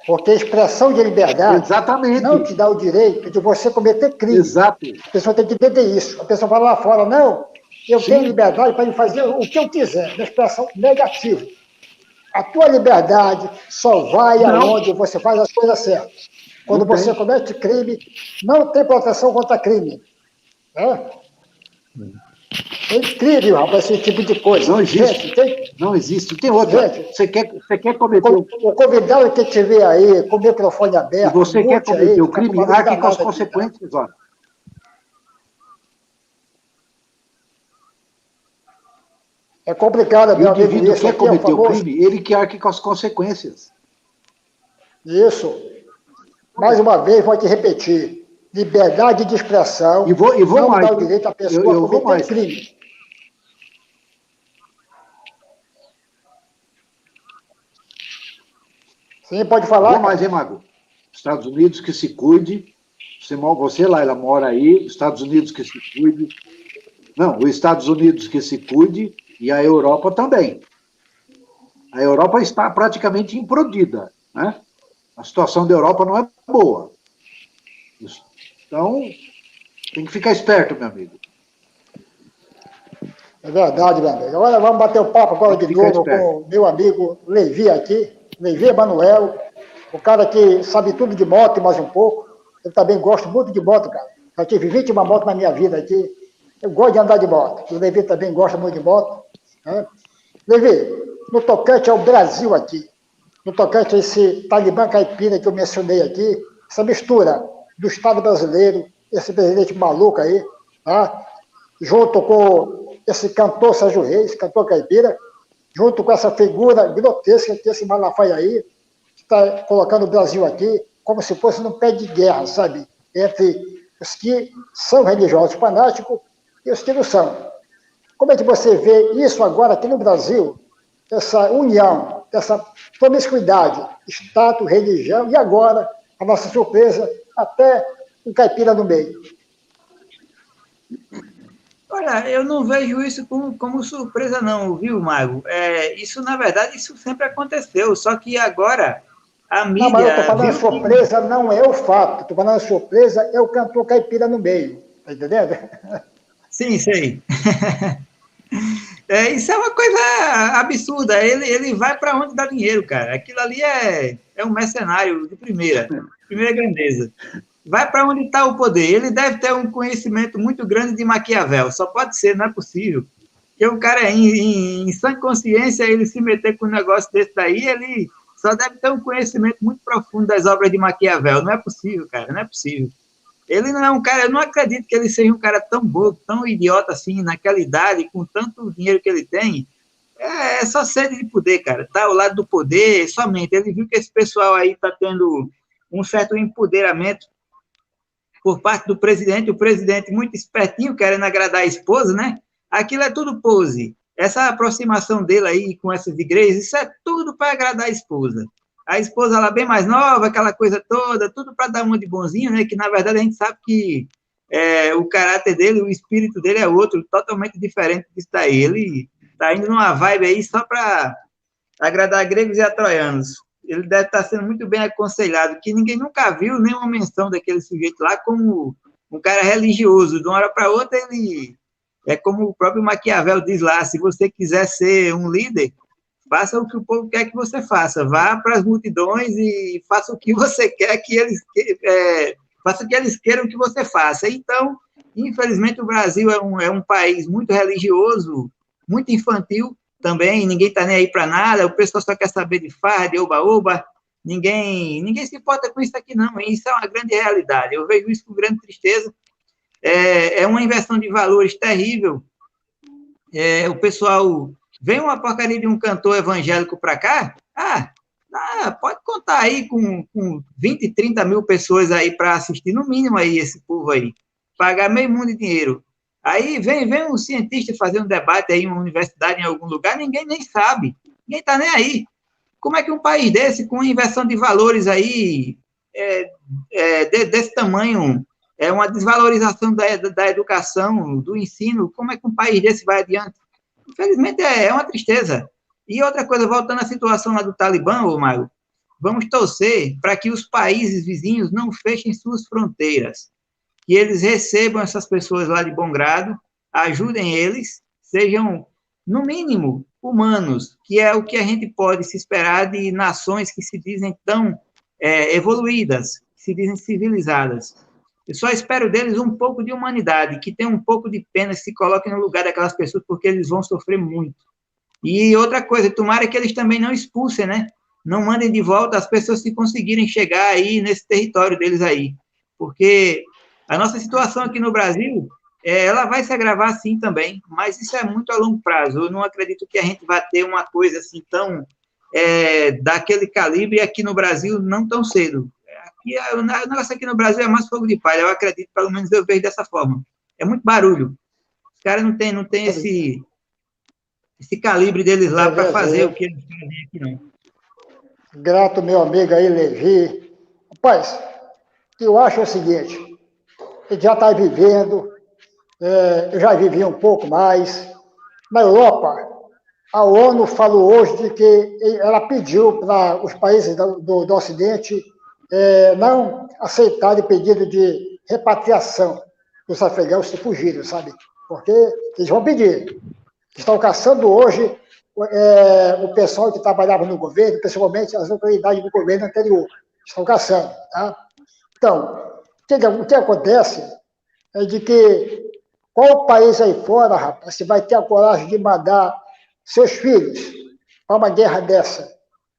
Speaker 1: Porque a expressão de liberdade
Speaker 4: exatamente
Speaker 1: não te dá o direito de você cometer crime.
Speaker 4: Exato.
Speaker 1: A pessoa tem que entender isso. A pessoa fala lá fora, não, eu
Speaker 4: Sim.
Speaker 1: tenho liberdade para fazer o que eu quiser, na expressão negativa. A tua liberdade só vai aonde você faz as coisas certas. Quando você comete crime, não tem proteção contra crime. Né? É incrível, rapaz, esse tipo de coisa.
Speaker 4: Não existe.
Speaker 1: Gente,
Speaker 4: não existe. Tem outra.
Speaker 1: Gente,
Speaker 4: você quer cometer
Speaker 1: o convidado que te vê aí, com o microfone aberto,
Speaker 4: se você quer cometer
Speaker 1: aí,
Speaker 4: o crime, arque com as consequências, olha.
Speaker 1: É complicado, meu
Speaker 4: O
Speaker 1: amigo.
Speaker 4: indivíduo
Speaker 1: Isso
Speaker 4: quer
Speaker 1: aqui
Speaker 4: cometer
Speaker 1: é
Speaker 4: o crime, ele que arque com as consequências.
Speaker 1: Isso. Mais uma vez, vou te repetir. Liberdade de expressão
Speaker 4: E vou
Speaker 1: não
Speaker 4: mais.
Speaker 1: dá o direito à pessoa
Speaker 4: eu vou
Speaker 1: cometer
Speaker 4: mais.
Speaker 1: crime. Sim, pode falar.
Speaker 4: Vou mais, hein, Mago? Estados Unidos que se cuide. Você lá, ela mora aí. Estados Unidos que se cuide. Não, os Estados Unidos que se cuide e a Europa também. A Europa está praticamente implodida, né? A situação da Europa não é boa. Então, tem que ficar esperto, meu amigo.
Speaker 1: É verdade, meu amigo. Agora vamos bater o papo agora de novo com o meu amigo Levi aqui, Levi Emanuel, o cara que sabe tudo de moto e mais um pouco. Eu também gosto muito de moto, cara. Já tive 21 motos na minha vida aqui. Eu gosto de andar de moto. O Levi também gosta muito de moto. Né? Levi, no tocante ao Brasil aqui, no tocante a esse Talibã caipira que eu mencionei aqui, essa mistura do Estado brasileiro, esse presidente maluco aí, tá? Junto com esse cantor Sérgio Reis, cantor caipira, junto com essa figura grotesca que esse Malafaia aí, que está colocando o Brasil aqui como se fosse num pé de guerra, sabe? Entre os que são religiosos fanáticos e os que não são. Como é que você vê isso agora aqui no Brasil, essa união, essa promiscuidade, Estado, religião, e agora, a nossa surpresa, até um caipira no meio?
Speaker 2: Olha, eu não vejo isso como surpresa não, viu, Mago? Isso, na verdade, isso sempre aconteceu, só que agora a mídia...
Speaker 1: Não, mas eu estou falando surpresa não é o fato, estou falando surpresa é o cantor caipira no meio, tá entendendo?
Speaker 2: Sim, sei. Isso é uma coisa absurda, ele vai para onde dá dinheiro, cara. Aquilo ali é um mercenário de primeira grandeza. Vai para onde está o poder. Ele deve ter um conhecimento muito grande de Maquiavel. Só pode ser, não é possível. Porque o cara, em sã consciência, ele se meter com um negócio desse daí, ele só deve ter um conhecimento muito profundo das obras de Maquiavel. Não é possível, cara, não é possível. Ele não é um cara, eu não acredito que ele seja um cara tão bobo, tão idiota assim, naquela idade, com tanto dinheiro que ele tem. É só sede de poder, cara. Tá ao lado do poder, somente. Ele viu que esse pessoal aí está tendo um certo empoderamento por parte do presidente, o presidente muito espertinho, querendo agradar a esposa, né? Aquilo é tudo pose. essa aproximação dele aí com essas igrejas, isso é tudo para agradar a esposa. A esposa, ela bem mais nova, aquela coisa toda, tudo para dar uma de bonzinho, né? Que, na verdade, a gente sabe que o caráter dele, o espírito dele é outro, totalmente diferente disso daí. Ele está indo numa vibe aí só para agradar gregos e troianos. Ele deve estar sendo muito bem aconselhado, que ninguém nunca viu nenhuma menção daquele sujeito lá como um cara religioso. De uma hora para outra, ele é como o próprio Maquiavel diz lá, se você quiser ser um líder, faça o que o povo quer que você faça, vá para as multidões e faça o que você quer que eles faça o que eles queiram que você faça. Então, infelizmente, o Brasil é um país muito religioso, muito infantil também, ninguém está nem aí para nada, o pessoal só quer saber de farra, de oba-oba, ninguém se importa com isso aqui não, isso é uma grande realidade, eu vejo isso com grande tristeza, é uma inversão de valores terrível, o pessoal vem uma porcaria de um cantor evangélico para cá, pode contar aí com 20, 30 mil pessoas aí para assistir, no mínimo aí, esse povo aí, pagar meio mundo de dinheiro. Aí vem um cientista fazer um debate aí em uma universidade, em algum lugar, ninguém nem sabe, ninguém está nem aí. Como é que um país desse, com inversão de valores aí, desse tamanho, uma desvalorização da educação, do ensino, como é que um país desse vai adiante? Infelizmente, é uma tristeza. E outra coisa, voltando à situação lá do Talibã, Mário, vamos torcer para que os países vizinhos não fechem suas fronteiras, que eles recebam essas pessoas lá de bom grado, ajudem eles, sejam, no mínimo, humanos, que é o que a gente pode se esperar de nações que se dizem tão evoluídas, que se dizem civilizadas. Eu só espero deles um pouco de humanidade, que tenham um pouco de pena, se coloquem no lugar daquelas pessoas, porque eles vão sofrer muito. E outra coisa, tomara que eles também não expulsem, né? Não mandem de volta as pessoas que conseguirem chegar aí nesse território deles aí. Porque a nossa situação aqui no Brasil, ela vai se agravar sim também, mas isso é muito a longo prazo. Eu não acredito que a gente vai ter uma coisa assim tão daquele calibre aqui no Brasil não tão cedo. O negócio aqui no Brasil é mais fogo de palha, eu acredito, pelo menos eu vejo dessa forma. É muito barulho. Os caras não tem esse calibre deles lá para fazer o que eles fazem aqui, não.
Speaker 1: Grato, meu amigo aí, Levi. Rapaz, eu acho o seguinte, ele já está vivendo, eu já vivi um pouco mais. Na Europa, a ONU falou hoje de que ela pediu para os países do Ocidente não aceitarem pedido de repatriação dos afegãos que fugiram, sabe? Porque eles vão pedir. Estão caçando hoje o pessoal que trabalhava no governo, principalmente as autoridades do governo anterior. Estão caçando, tá? Então, o que acontece é de que qual país aí fora, rapaz, se vai ter a coragem de mandar seus filhos para uma guerra dessa?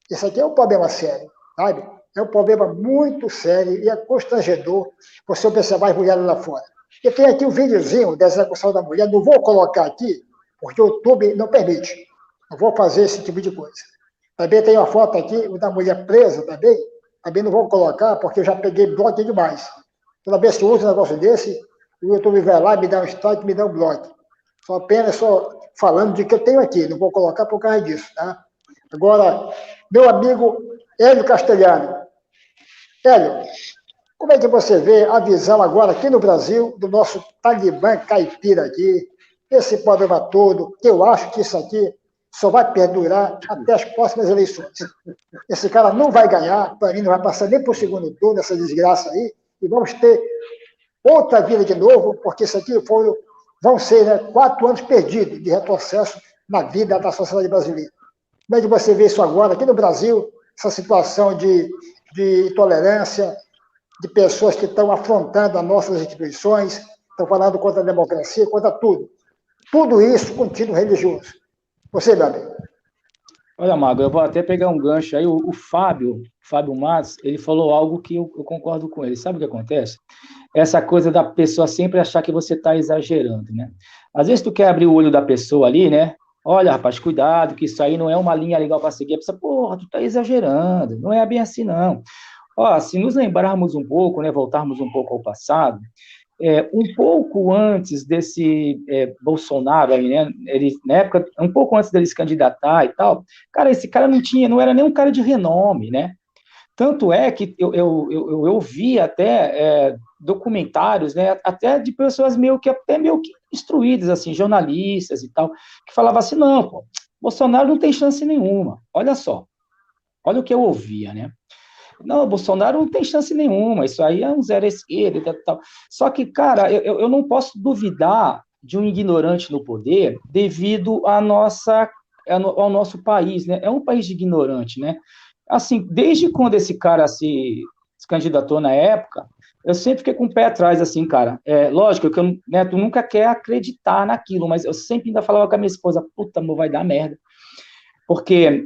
Speaker 1: Isso aqui é um problema sério, sabe? É um problema muito sério e é constrangedor você observar as mulheres lá fora. E tem aqui um videozinho da execução da mulher, não vou colocar aqui, porque o YouTube não permite. Não vou fazer esse tipo de coisa. Também tem uma foto aqui da mulher presa também não vou colocar, porque eu já peguei bloco demais. Toda vez que eu uso um negócio desse, o YouTube vai lá, me dá um strike, me dá um bloco. Apenas falando de que eu tenho aqui, não vou colocar por causa disso, tá? Agora, meu amigo Hélio Castelhano. Hélio, como é que você vê a visão agora aqui no Brasil do nosso Talibã caipira aqui, esse problema todo, que eu acho que isso aqui só vai perdurar até as próximas eleições. Esse cara não vai ganhar, para mim não vai passar nem para o segundo turno, essa desgraça aí, e vamos ter outra vida de novo, porque isso aqui vão ser 4 anos perdidos de retrocesso na vida da sociedade brasileira. Como é que você vê isso agora, aqui no Brasil, essa situação de intolerância, de pessoas que estão afrontando as nossas instituições, estão falando contra a democracia, contra tudo. Tudo isso com título religioso. Você, meu amigo.
Speaker 3: Olha, Mago, eu vou até pegar um gancho aí. O Fábio Matos, ele falou algo que eu concordo com ele. Sabe o que acontece? Essa coisa da pessoa sempre achar que você está exagerando, né? Às vezes tu quer abrir o olho da pessoa ali, né? Olha, rapaz, cuidado, que isso aí não é uma linha legal para seguir. A pessoa, porra, tu tá exagerando. Não é bem assim, não. Ó, se nos lembrarmos um pouco, né, voltarmos um pouco ao passado, um pouco antes desse Bolsonaro, aí, né, ele, na época, um pouco antes dele se candidatar e tal, cara, esse cara não era nem um cara de renome, né? Tanto é que eu vi até documentários, né, até de pessoas meio que instruídas, assim, jornalistas e tal, que falavam assim, não, pô, Bolsonaro não tem chance nenhuma, olha só, olha o que eu ouvia, né? Não, Bolsonaro não tem chance nenhuma, isso aí é um zero à esquerda e tal. Só que, cara, eu não posso duvidar de um ignorante no poder devido ao nosso país, né? É um país de ignorante, né? Assim, desde quando esse cara se candidatou na época, eu sempre fiquei com o pé atrás, assim, cara. Lógico que né, tu nunca quer acreditar naquilo, mas eu sempre ainda falava com a minha esposa, puta, amor, vai dar merda. Porque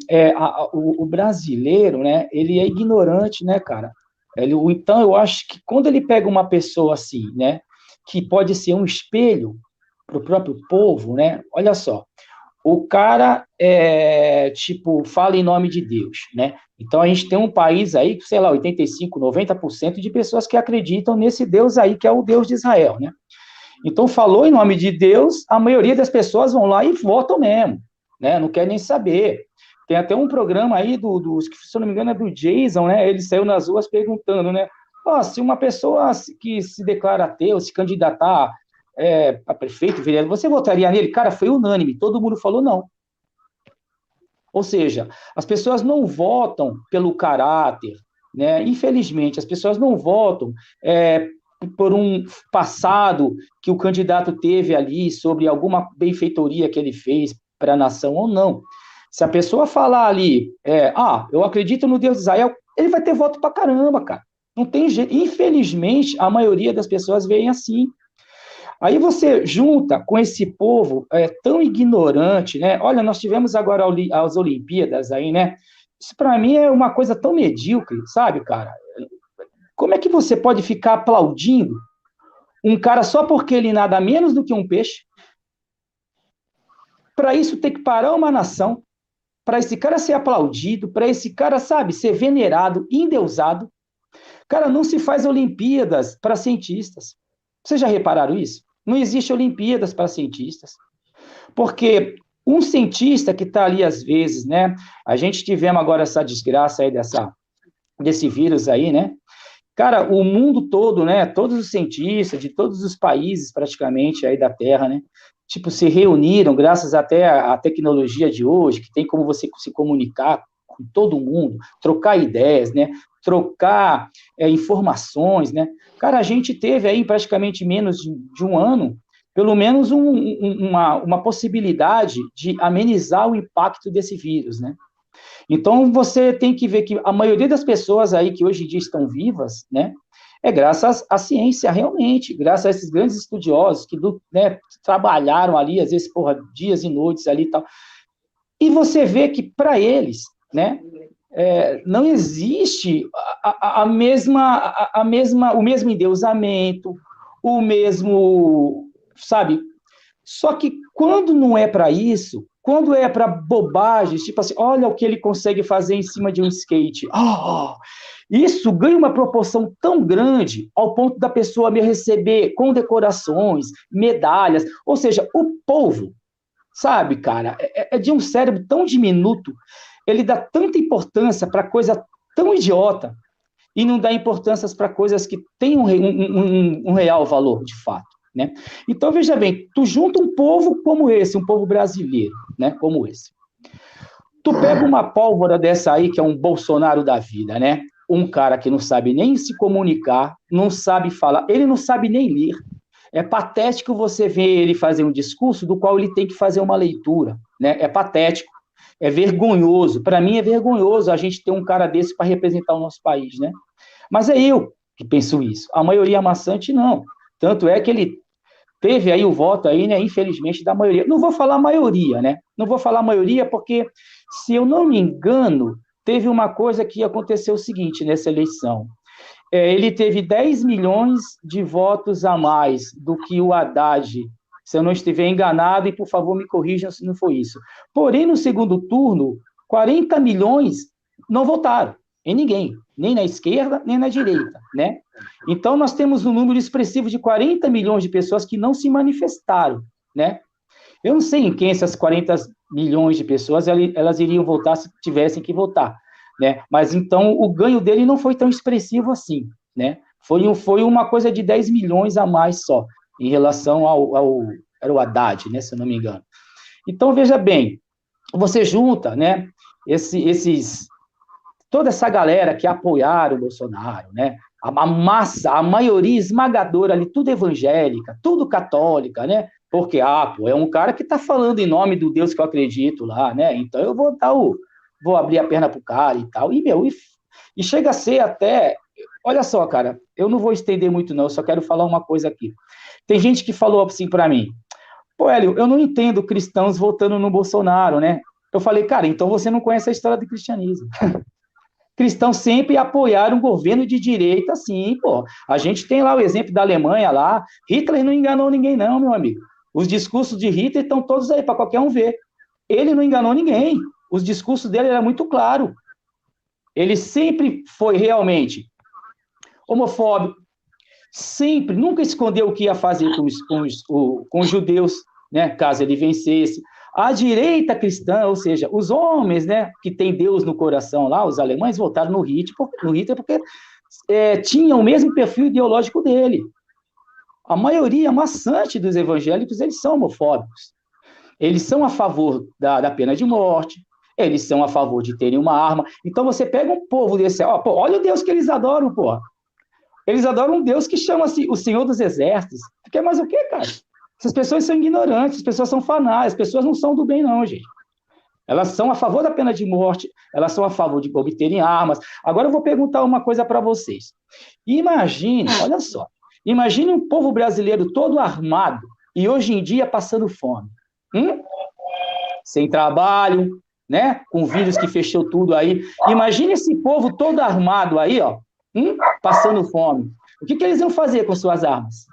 Speaker 3: o brasileiro, né, ele é ignorante, né, cara? Então, eu acho que quando ele pega uma pessoa assim, né, que pode ser um espelho para o próprio povo, né, olha só, o cara, tipo, fala em nome de Deus, né? Então, a gente tem um país aí, que, sei lá, 85%, 90% de pessoas que acreditam nesse Deus aí, que é o Deus de Israel, né? Então, falou em nome de Deus, a maioria das pessoas vão lá e votam mesmo, né? Não quer nem saber. Tem até um programa aí, se eu não me engano, é do Jason, né? Ele saiu nas ruas perguntando, né? Se uma pessoa que se declara ateu, se candidatar a prefeito, vereador, você votaria nele? Cara, foi unânime, todo mundo falou não. Ou seja, as pessoas não votam pelo caráter, né? Infelizmente, as pessoas não votam por um passado que o candidato teve ali sobre alguma benfeitoria que ele fez para a nação ou não. Se a pessoa falar ali, eu acredito no Deus de Israel, ele vai ter voto para caramba, cara. Não tem jeito. Infelizmente, a maioria das pessoas veem assim. Aí você junta com esse povo tão ignorante, né? Olha, nós tivemos agora as Olimpíadas aí, né? Isso para mim é uma coisa tão medíocre, sabe, cara? Como é que você pode ficar aplaudindo um cara só porque ele nada menos do que um peixe? Para isso ter que parar uma nação, para esse cara ser aplaudido, para esse cara, sabe, ser venerado, endeusado. Cara, não se faz Olimpíadas para cientistas. Vocês já repararam isso? Não existe Olimpíadas para cientistas. Porque um cientista que está ali às vezes, né? A gente tivemos agora essa desgraça aí desse vírus aí, né? Cara, o mundo todo, né? Todos os cientistas de todos os países praticamente aí da Terra, né? Tipo, se reuniram graças até à tecnologia de hoje, que tem como você se comunicar com todo mundo, trocar ideias, né? Trocar informações, né? Cara, a gente teve aí praticamente menos de um ano, pelo menos uma possibilidade de amenizar o impacto desse vírus, né? Então, você tem que ver que a maioria das pessoas aí que hoje em dia estão vivas, né, é graças à ciência, realmente, graças a esses grandes estudiosos que trabalharam ali, às vezes, dias e noites ali e tal. E você vê que, para eles, né, não existe o mesmo endeusamento, o mesmo, sabe? Só que quando não é para isso, quando é para bobagens, tipo assim, olha o que ele consegue fazer em cima de um skate. Isso ganha uma proporção tão grande ao ponto da pessoa me receber condecorações, medalhas. Ou seja, o povo, sabe, cara, é de um cérebro tão diminuto, ele dá tanta importância para coisa tão idiota e não dá importância para coisas que têm um real valor, de fato. Né? Então, veja bem, tu junta um povo como esse, um povo brasileiro, né, como esse. Tu pega uma pólvora dessa aí, que é um Bolsonaro da vida, né? Um cara que não sabe nem se comunicar, não sabe falar, ele não sabe nem ler. É patético você ver ele fazer um discurso do qual ele tem que fazer uma leitura, né? É patético, é vergonhoso. Para mim é vergonhoso a gente ter um cara desse para representar o nosso país, né? Mas é eu que penso isso. A maioria amassante, não. Tanto é que ele teve aí o voto aí, né, infelizmente, da maioria. Não vou falar maioria, né? Não vou falar maioria porque, se eu não me engano, teve uma coisa que aconteceu o seguinte nessa eleição. Ele teve 10 milhões de votos a mais do que o Haddad, se eu não estiver enganado, e por favor me corrijam se não foi isso. Porém, no segundo turno, 40 milhões não votaram. em ninguém, nem na esquerda, nem na direita, né? Então, nós temos um número expressivo de 40 milhões de pessoas que não se manifestaram, né? Eu não sei em quem essas 40 milhões de pessoas elas iriam votar se tivessem que votar, né? Mas, então, o ganho dele não foi tão expressivo assim, né? Foi uma coisa de 10 milhões a mais só, em relação era o Haddad, né, se eu não me engano. Então, veja bem, você junta, né, toda essa galera que apoiaram o Bolsonaro, né, a massa, a maioria esmagadora ali, tudo evangélica, tudo católica, né, porque, é um cara que está falando em nome do Deus que eu acredito lá, né, então eu vou abrir a perna pro cara e tal, e chega a ser até, olha só, cara, eu não vou estender muito não, eu só quero falar uma coisa aqui. Tem gente que falou assim para mim, pô, Hélio, eu não entendo cristãos votando no Bolsonaro, né? Eu falei, cara, então você não conhece a história do cristianismo. Cristãos sempre apoiaram um governo de direita, sim, pô. A gente tem lá o exemplo da Alemanha lá, Hitler não enganou ninguém não, meu amigo. Os discursos de Hitler estão todos aí para qualquer um ver. Ele não enganou ninguém. Os discursos dele eram muito claros. Ele sempre foi realmente homofóbico, sempre, nunca escondeu o que ia fazer com os judeus, né, caso ele vencesse. A direita cristã, ou seja, os homens, né, que têm Deus no coração lá, os alemães votaram no Hitler porque tinham o mesmo perfil ideológico dele. A maioria maçante dos evangélicos, eles são homofóbicos. Eles são a favor da pena de morte, eles são a favor de terem uma arma. Então você pega um povo desse, olha o Deus que eles adoram, pô. Eles adoram um Deus que chama-se o Senhor dos Exércitos. Quer mais o quê, cara? Essas pessoas são ignorantes, as pessoas são fanáticas, as pessoas não são do bem, não, gente. Elas são a favor da pena de morte, elas são a favor de obterem armas. Agora eu vou perguntar uma coisa para vocês. Imagine, olha só, imagine um povo brasileiro todo armado e hoje em dia passando fome. Sem trabalho, né? Com vírus que fechou tudo aí. Imagine esse povo todo armado aí, ó, passando fome. O que eles iam fazer com suas armas?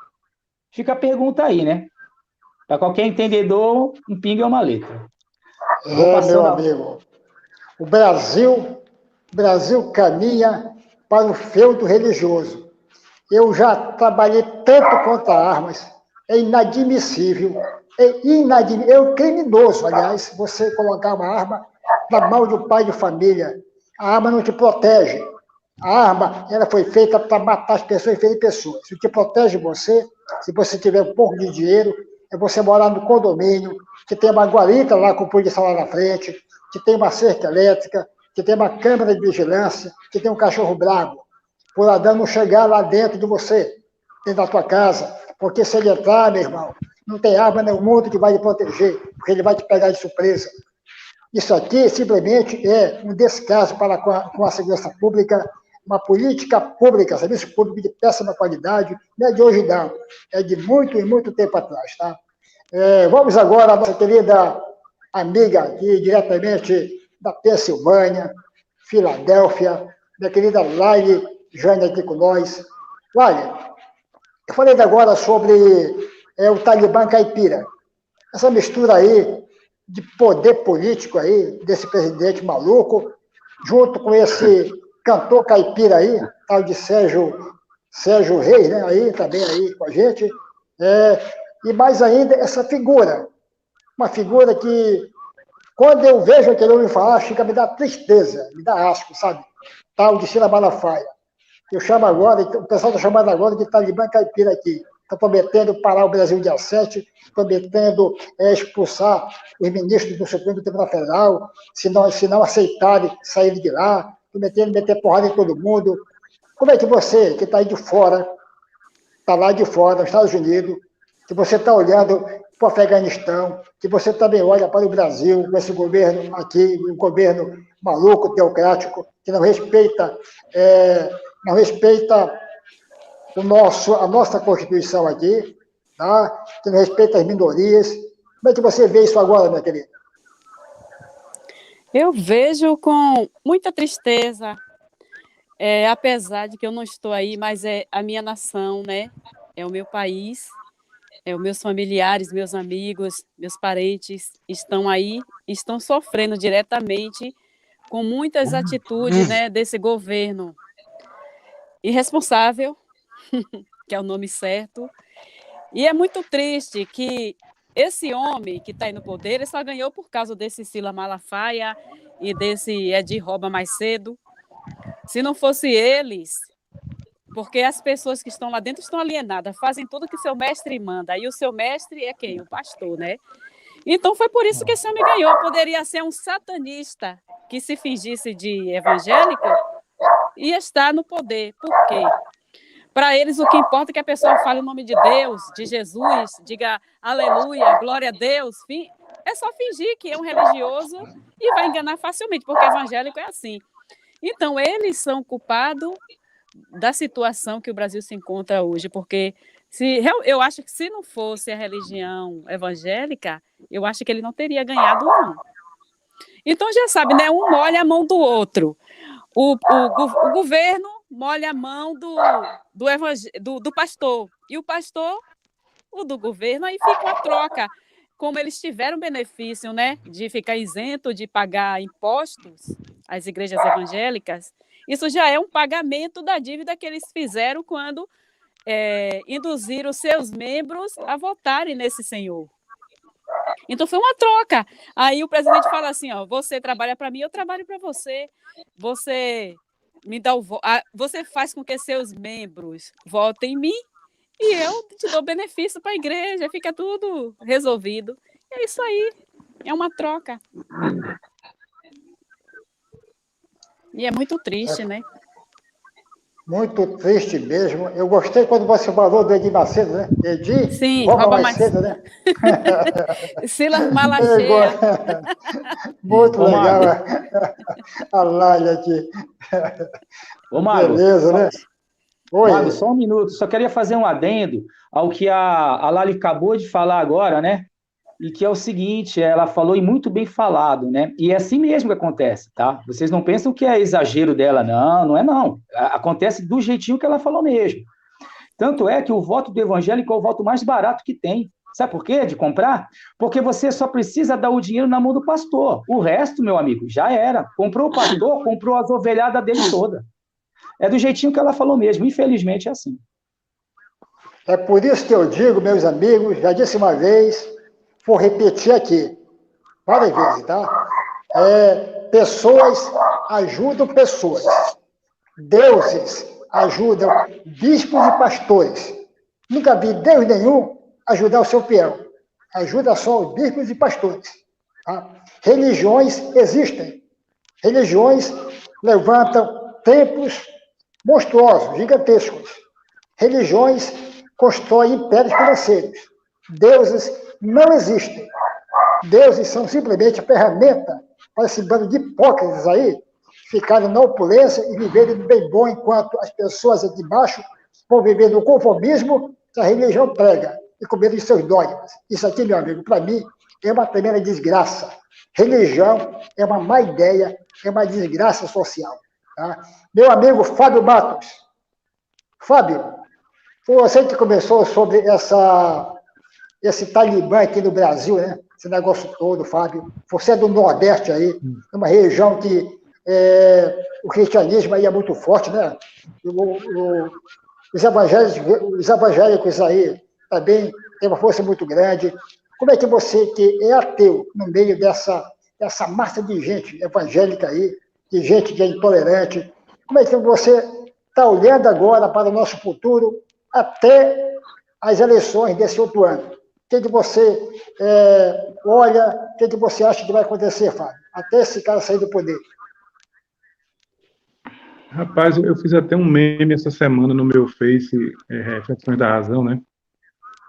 Speaker 3: Fica a pergunta aí, né? Para qualquer entendedor, um pingo é uma letra.
Speaker 1: Meu amigo, o Brasil caminha para o feudo religioso. Eu já trabalhei tanto contra armas, é inadmissível, é criminoso, aliás, você colocar uma arma na mão do pai de família. A arma não te protege. A arma, ela foi feita para matar as pessoas e ferir pessoas. O que protege você, se você tiver um pouco de dinheiro, é você morar no condomínio, que tem uma guarita lá com o policial lá na frente, que tem uma cerca elétrica, que tem uma câmera de vigilância, que tem um cachorro bravo, por ladrão não chegar lá dentro de você, dentro da tua casa, porque se ele entrar, meu irmão, não tem arma no mundo que vai lhe proteger, porque ele vai te pegar de surpresa. Isso aqui simplesmente é um descaso para com a segurança pública, uma política pública, serviço público de péssima qualidade, não é de hoje não, é de muito e muito tempo atrás, tá? Vamos agora à nossa querida amiga aqui, diretamente da Pensilvânia, Filadélfia, minha querida Laile Jane aqui com nós. Laile, eu falei agora sobre o Talibã caipira, essa mistura aí de poder político aí, desse presidente maluco, junto com esse cantor caipira aí, tal de Sérgio Reis, né, aí, também aí com a gente, e mais ainda essa figura, uma figura que, quando eu vejo aquele homem falar, me dá tristeza, me dá asco, sabe? Tal de Cira Malafaia. Eu chamo agora, o pessoal está chamando agora de Talibã caipira aqui. Está prometendo parar o Brasil dia 7, prometendo expulsar os ministros do Supremo Tribunal Federal, se não aceitarem sair de lá, prometendo meter porrada em todo mundo. Como é que você, que está aí de fora, está lá de fora, nos Estados Unidos, que você está olhando para o Afeganistão, que você também olha para o Brasil, com esse governo aqui, um governo maluco, teocrático, que não respeita a nossa Constituição aqui, tá? Que não respeita as minorias. Como é que você vê isso agora, minha querida?
Speaker 6: Eu vejo com muita tristeza, apesar de que eu não estou aí, mas é a minha nação, né? É o meu país, os meus familiares, meus amigos, meus parentes estão aí, estão sofrendo diretamente com muitas atitudes, né, desse governo irresponsável, que é o nome certo. E é muito triste que esse homem que está aí no poder, ele só ganhou por causa desse Sila Malafaia e desse Edir Rouba Mais Cedo. Se não fosse eles, porque as pessoas que estão lá dentro estão alienadas, fazem tudo que seu mestre manda, e o seu mestre é quem? O pastor, né? Então foi por isso que esse homem ganhou. Poderia ser um satanista que se fingisse de evangélico e estar no poder. Por quê? Para eles, o que importa é que a pessoa fale o nome de Deus, de Jesus, diga aleluia, glória a Deus. É só fingir que é um religioso e vai enganar facilmente, porque evangélico é assim. Então, eles são culpados da situação que o Brasil se encontra hoje, porque eu acho que se não fosse a religião evangélica, eu acho que ele não teria ganhado, não. Então, já sabe, né? Um molha a mão do outro. O governo molha a mão do pastor, e o pastor, o do governo, aí fica uma troca. Como eles tiveram benefício, né, de ficar isento de pagar impostos às igrejas evangélicas, isso já é um pagamento da dívida que eles fizeram quando induziram seus membros a votarem nesse senhor. Então foi uma troca. Aí o presidente fala assim, ó, você trabalha para mim, eu trabalho para você. Você me dá você faz com que seus membros votem em mim e eu te dou benefício para a igreja, fica tudo resolvido. É isso aí, é uma troca. E é muito triste, né?
Speaker 1: Muito triste mesmo. Eu gostei quando você falou do Edir Macedo, né? Edir,
Speaker 6: sim,
Speaker 1: rouba mais cedo, né?
Speaker 6: Silas Malacheia.
Speaker 1: Muito legal a live aqui.
Speaker 3: Ô, Mago,
Speaker 1: beleza, né? Oi.
Speaker 3: Mago, só um minuto. Só queria fazer um adendo ao que a Lali acabou de falar agora, né? E que é o seguinte, ela falou e muito bem falado, né? E é assim mesmo que acontece, tá? Vocês não pensam que é exagero dela, não é não. Acontece do jeitinho que ela falou mesmo. Tanto é que o voto do evangélico é o voto mais barato que tem. Sabe por quê? De comprar? Porque você só precisa dar o dinheiro na mão do pastor. O resto, meu amigo, já era. Comprou o pastor, comprou as ovelhadas dele toda. É do jeitinho que ela falou mesmo. Infelizmente é assim.
Speaker 1: É por isso que eu digo, meus amigos, já disse uma vez, vou repetir aqui, várias vezes, tá? Pessoas ajudam pessoas. Deuses ajudam bispos e pastores. Nunca vi Deus nenhum ajudar o seu peão. Ajuda só os bispos e pastores. Tá? Religiões existem. Religiões levantam templos monstruosos, gigantescos. Religiões constroem impérios financeiros. Deuses não existem. Deuses são simplesmente ferramenta para esse bando de hipócritas aí ficarem na opulência e viverem bem bom, enquanto as pessoas aqui de baixo vão viver no conformismo que a religião prega e comer de seus dogmas. Isso aqui, meu amigo, para mim, é uma tremenda desgraça. Religião é uma má ideia, é uma desgraça social. Tá? Meu amigo Fábio Matos. Fábio, foi você que começou sobre esse Talibã aqui no Brasil, né? Esse negócio todo, Fábio. Você é do Nordeste aí, uma região que o cristianismo aí é muito forte, né? Os evangélicos aí também têm uma força muito grande. Como é que você, que é ateu, no meio dessa massa de gente evangélica aí, de gente que é intolerante, como é que você está olhando agora para o nosso futuro até as eleições desse outro ano? O que você olha, o que você acha que vai acontecer, Fábio, até esse cara sair do poder?
Speaker 5: Rapaz, eu fiz até um meme essa semana no meu Face, Reflexões da Razão, né?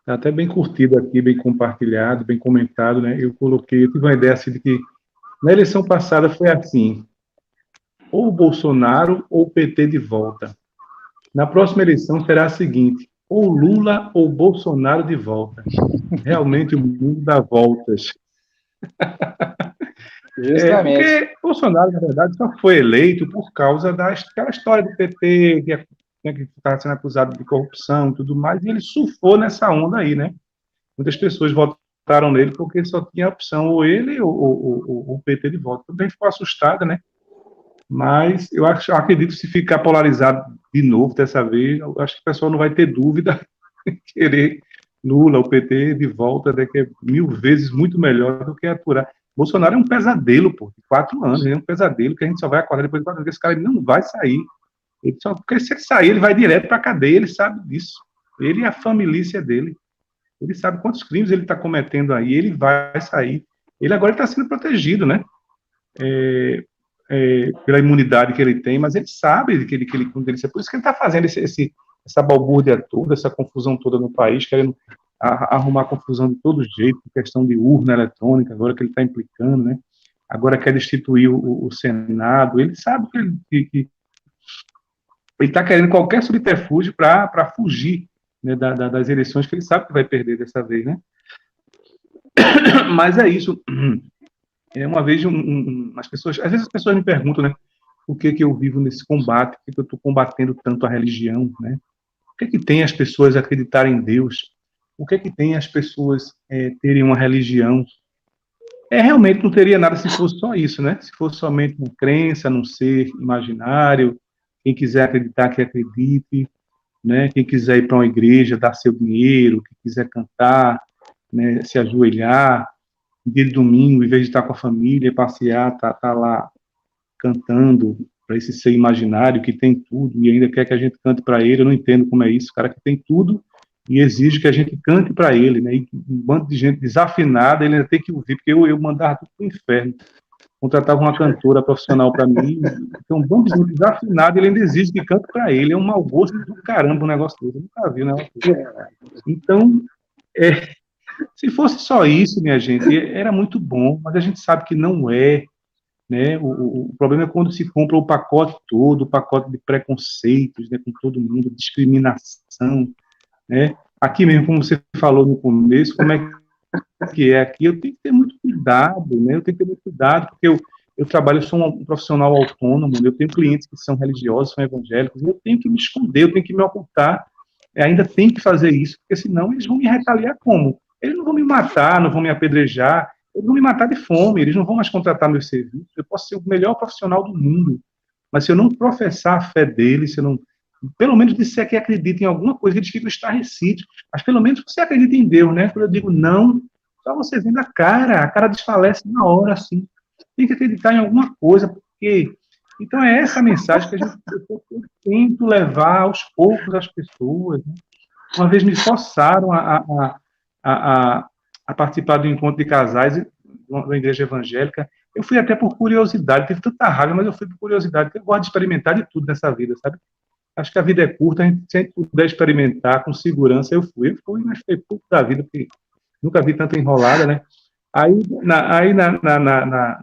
Speaker 5: Tá até bem curtido aqui, bem compartilhado, bem comentado, né? Eu tive uma ideia assim de que na eleição passada foi assim, ou o Bolsonaro ou o PT de volta. Na próxima eleição será a seguinte, ou Lula ou Bolsonaro de volta. Realmente o mundo dá voltas.
Speaker 3: Justamente.
Speaker 5: Porque Bolsonaro, na verdade, só foi eleito por causa daquela história do PT, que estava sendo acusado de corrupção e tudo mais, e ele surfou nessa onda aí, né? Muitas pessoas votaram nele porque só tinha a opção ou ele ou o PT de volta. Então a gente ficou assustada, né? Mas eu acredito que se ficar polarizado de novo dessa vez, eu acho que o pessoal não vai ter dúvida em querer Lula, o PT de volta, né, que é 1000 vezes muito melhor do que aturar. Bolsonaro é um pesadelo, pô, de 4 anos, é um pesadelo que a gente só vai acordar depois de 4 anos, esse cara ele não vai sair. Porque se ele sair, ele vai direto para a cadeia, ele sabe disso. Ele e a família dele. Ele sabe quantos crimes ele está cometendo aí, ele vai sair. Ele agora está sendo protegido, né? Pela imunidade que ele tem, mas ele sabe que ele por isso que ele está fazendo essa balbúrdia toda, essa confusão toda no país, querendo arrumar confusão de todo jeito, questão de urna eletrônica, agora que ele está implicando, né? Agora quer destituir o Senado, ele sabe que ele está querendo qualquer subterfúgio para fugir, né, das eleições, que ele sabe que vai perder dessa vez, né? Mas é isso. Uma vez, às vezes as pessoas me perguntam, né, por que eu vivo nesse combate, por que eu estou combatendo tanto a religião, né? O que tem as pessoas acreditarem em Deus? O que tem as pessoas terem uma religião? Realmente não teria nada se fosse só isso, né? Se fosse somente uma crença num ser imaginário, quem quiser acreditar, que acredite, né? Quem quiser ir para uma igreja, dar seu dinheiro, quem quiser cantar, né, se ajoelhar, dia de domingo, em vez de estar com a família, passear, tá lá cantando para esse ser imaginário que tem tudo e ainda quer que a gente cante para ele. Eu não entendo como é isso, o cara que tem tudo e exige que a gente cante para ele, né? E um bando de gente desafinada, ele ainda tem que ouvir, porque eu mandava tudo pro inferno. Contratava uma cantora profissional para mim, então um bando de gente desafinada, ele ainda exige que cante para ele. É um mau gosto do caramba um negócio desse. Eu nunca vi, né? Então, se fosse só isso, minha gente, era muito bom, mas a gente sabe que não é, né? O problema é quando se compra o pacote todo, o pacote de preconceitos, né, com todo mundo, discriminação, né? Aqui mesmo, como você falou no começo, como é que é aqui, eu tenho que ter muito cuidado, né? Eu tenho que ter muito cuidado, porque eu trabalho, eu sou um profissional autônomo, eu tenho clientes que são religiosos, são evangélicos, e eu tenho que me esconder, eu tenho que me ocultar, ainda tenho que fazer isso, porque senão eles vão me retaliar como? Eles não vão me matar, não vão me apedrejar, eles vão me matar de fome, eles não vão mais contratar meus serviços. Eu posso ser o melhor profissional do mundo, mas se eu não professar a fé deles, se eu não, pelo menos disser que acredita em alguma coisa, eles ficam estarrecidos. Mas pelo menos você acredita em Deus, né? Quando eu digo não, só você vendo a cara desfalece na hora, assim. Tem que acreditar em alguma coisa, porque... Então é essa a mensagem que eu tento levar aos poucos às pessoas, né? Uma vez me forçaram a participar do encontro de casais na igreja evangélica. Eu fui até por curiosidade, teve tanta raiva, mas eu fui por curiosidade, porque eu gosto de experimentar de tudo nessa vida, sabe? Acho que a vida é curta, a gente sempre puder experimentar com segurança, eu fui, mas foi pouco da vida, porque nunca vi tanta enrolada, né? Aí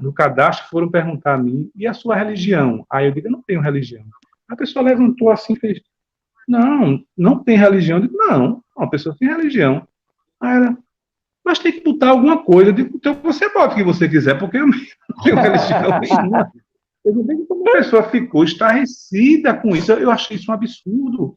Speaker 5: no cadastro foram perguntar a mim, e a sua religião? Aí eu digo, eu não tenho religião. A pessoa levantou assim, fez, não tem religião. Eu digo, não, uma pessoa tem religião. Aí ela, mas tem que botar alguma coisa. Eu digo, então você bota o que você quiser, porque eu não tenho religião nenhuma. Eu digo, como a pessoa ficou estarrecida com isso, eu achei isso um absurdo.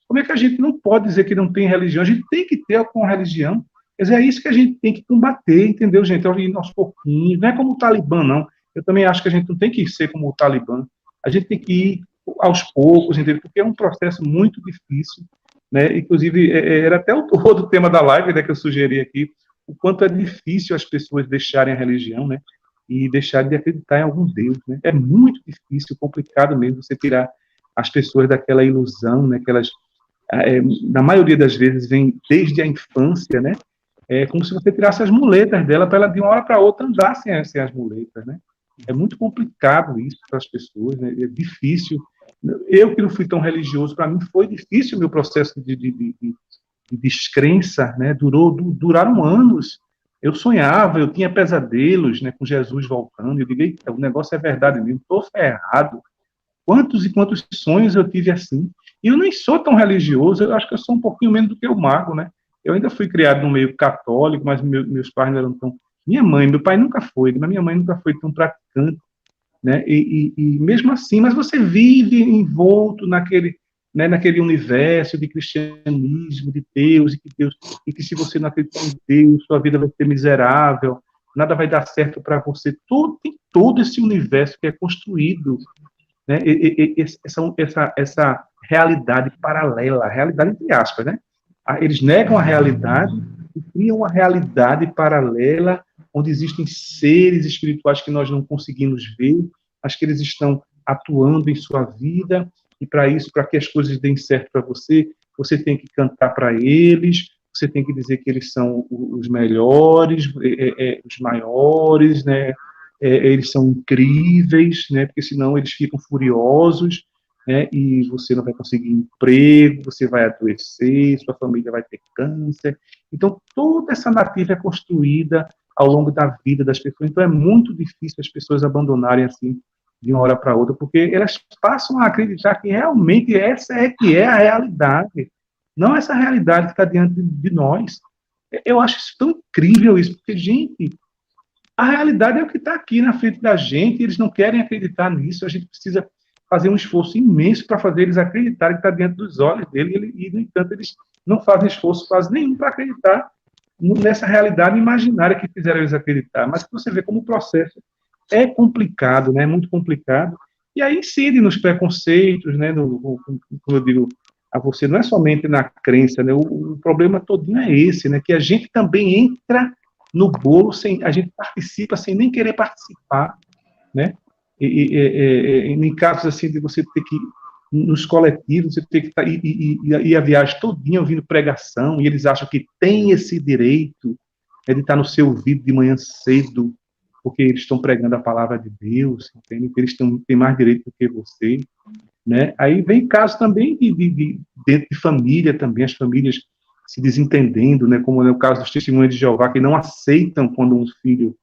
Speaker 5: Como é que a gente não pode dizer que não tem religião? A gente tem que ter alguma religião. Quer dizer, é isso que a gente tem que combater, entendeu, gente? Aos pouquinhos. Não é como o Talibã, não. Eu também acho que a gente não tem que ser como o Talibã. A gente tem que ir aos poucos, entendeu? Porque é um processo muito difícil, né? Inclusive, era até o tema da live, né, que eu sugeri aqui, o quanto é difícil as pessoas deixarem a religião, né? E deixarem de acreditar em algum Deus, né? É muito difícil, complicado mesmo você tirar as pessoas daquela ilusão, né? Que elas, na maioria das vezes, vem desde a infância, né? É como se você tirasse as muletas dela para ela, de uma hora para outra, andar sem as muletas, né? É muito complicado isso para as pessoas, né? É difícil. Eu, que não fui tão religioso, para mim foi difícil o meu processo de descrença, né? Duraram anos. Eu sonhava, eu tinha pesadelos, né, com Jesus voltando. Eu digo, eita, o negócio é verdade mesmo, estou ferrado. Quantos e quantos sonhos eu tive assim? E eu nem sou tão religioso, eu acho que eu sou um pouquinho menos do que o Mago, né? Eu ainda fui criado no meio católico, mas meus pais não eram tão... meu pai nunca foi, mas minha mãe nunca foi tão praticante, né? E mesmo assim, mas você vive envolto naquele universo de cristianismo, de Deus, e que se você não acreditar em Deus, sua vida vai ser miserável, nada vai dar certo para você. Tem todo esse universo que é construído né, essa realidade paralela, realidade entre aspas, né? Eles negam a realidade e criam uma realidade paralela onde existem seres espirituais que nós não conseguimos ver, mas que eles estão atuando em sua vida, e para isso, para que as coisas deem certo para você, você tem que cantar para eles, você tem que dizer que eles são os melhores, os maiores, né? Eles são incríveis, né? Porque senão eles ficam furiosos, né? E você não vai conseguir emprego, você vai adoecer, sua família vai ter câncer. Então, toda essa narrativa é construída ao longo da vida das pessoas. Então, é muito difícil as pessoas abandonarem assim de uma hora para outra, porque elas passam a acreditar que realmente essa é que é a realidade, não essa realidade que está diante de nós. Eu acho isso tão incrível isso, porque, gente, a realidade é o que está aqui na frente da gente, e eles não querem acreditar nisso, a gente precisa fazer um esforço imenso para fazer eles acreditarem que está diante dos olhos dele, e, no entanto, eles não fazem esforço quase nenhum para acreditar nessa realidade imaginária que fizeram eles acreditar. Mas você vê como o processo é complicado, né? É muito complicado, e aí incide nos preconceitos, né? Como eu digo a você, não é somente na crença, né? O problema todinho é esse, né? Que a gente também entra no bolo, a gente participa sem nem querer participar, né? Em casos assim de você ter que, nos coletivos, você ter que ir a viagem todinha ouvindo pregação, e eles acham que tem esse direito, né, de estar no seu ouvido de manhã cedo, porque eles estão pregando a palavra de Deus, entende? Eles têm mais direito do que você, né? Aí vem casos também dentro de família também, as famílias se desentendendo, né? Como é o caso dos testemunhos de Jeová, que não aceitam quando um filho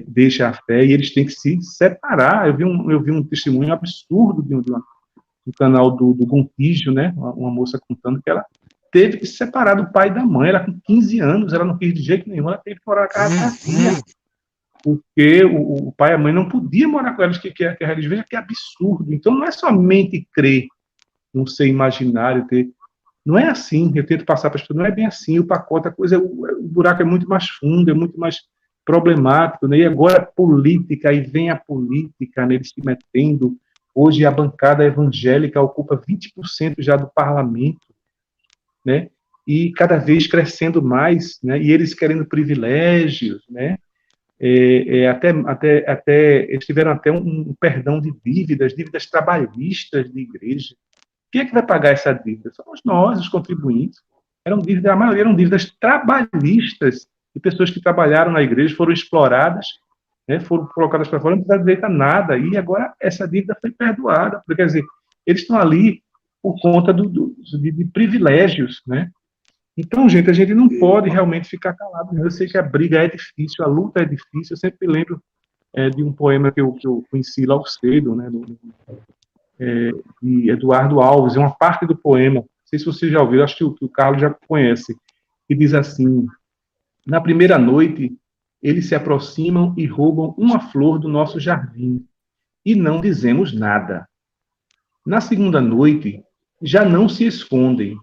Speaker 5: deixa a fé, e eles têm que se separar. Eu vi um testemunho absurdo do canal do Gontijo, né? Uma moça contando que ela teve que se separar do pai e da mãe, ela com 15 anos, ela não quis de jeito nenhum, ela teve que morar na casa da filha, porque o pai e a mãe não podiam morar com elas, que a religião, veja que absurdo. Então, não é somente crer num ser imaginário, não é assim, eu tento passar para as pessoas, não é bem assim, o pacote, o buraco é muito mais fundo, é muito mais problemático, né? E agora a política, aí vem a política, né, eles se metendo. Hoje a bancada evangélica ocupa 20% já do parlamento, né? E cada vez crescendo mais, né? E eles querendo privilégios, né? Até eles tiveram até um perdão de dívidas trabalhistas de igreja. Quem é que vai pagar essa dívida? Somos nós, os contribuintes. A maioria eram dívidas trabalhistas de pessoas que trabalharam na igreja, foram exploradas, né, foram colocadas para fora, não precisaram direito a nada, e agora essa dívida foi perdoada, porque, quer dizer, eles estão ali por conta de privilégios, né? Então, gente, a gente não pode realmente ficar calado. Eu sei que a briga é difícil, a luta é difícil. Eu sempre lembro de um poema que eu conheci logo cedo, né, de Eduardo Alves, é uma parte do poema, não sei se você já ouviu, acho que o Carlos já conhece, que diz assim: na primeira noite, eles se aproximam e roubam uma flor do nosso jardim, e não dizemos nada. Na segunda noite, já não se escondem,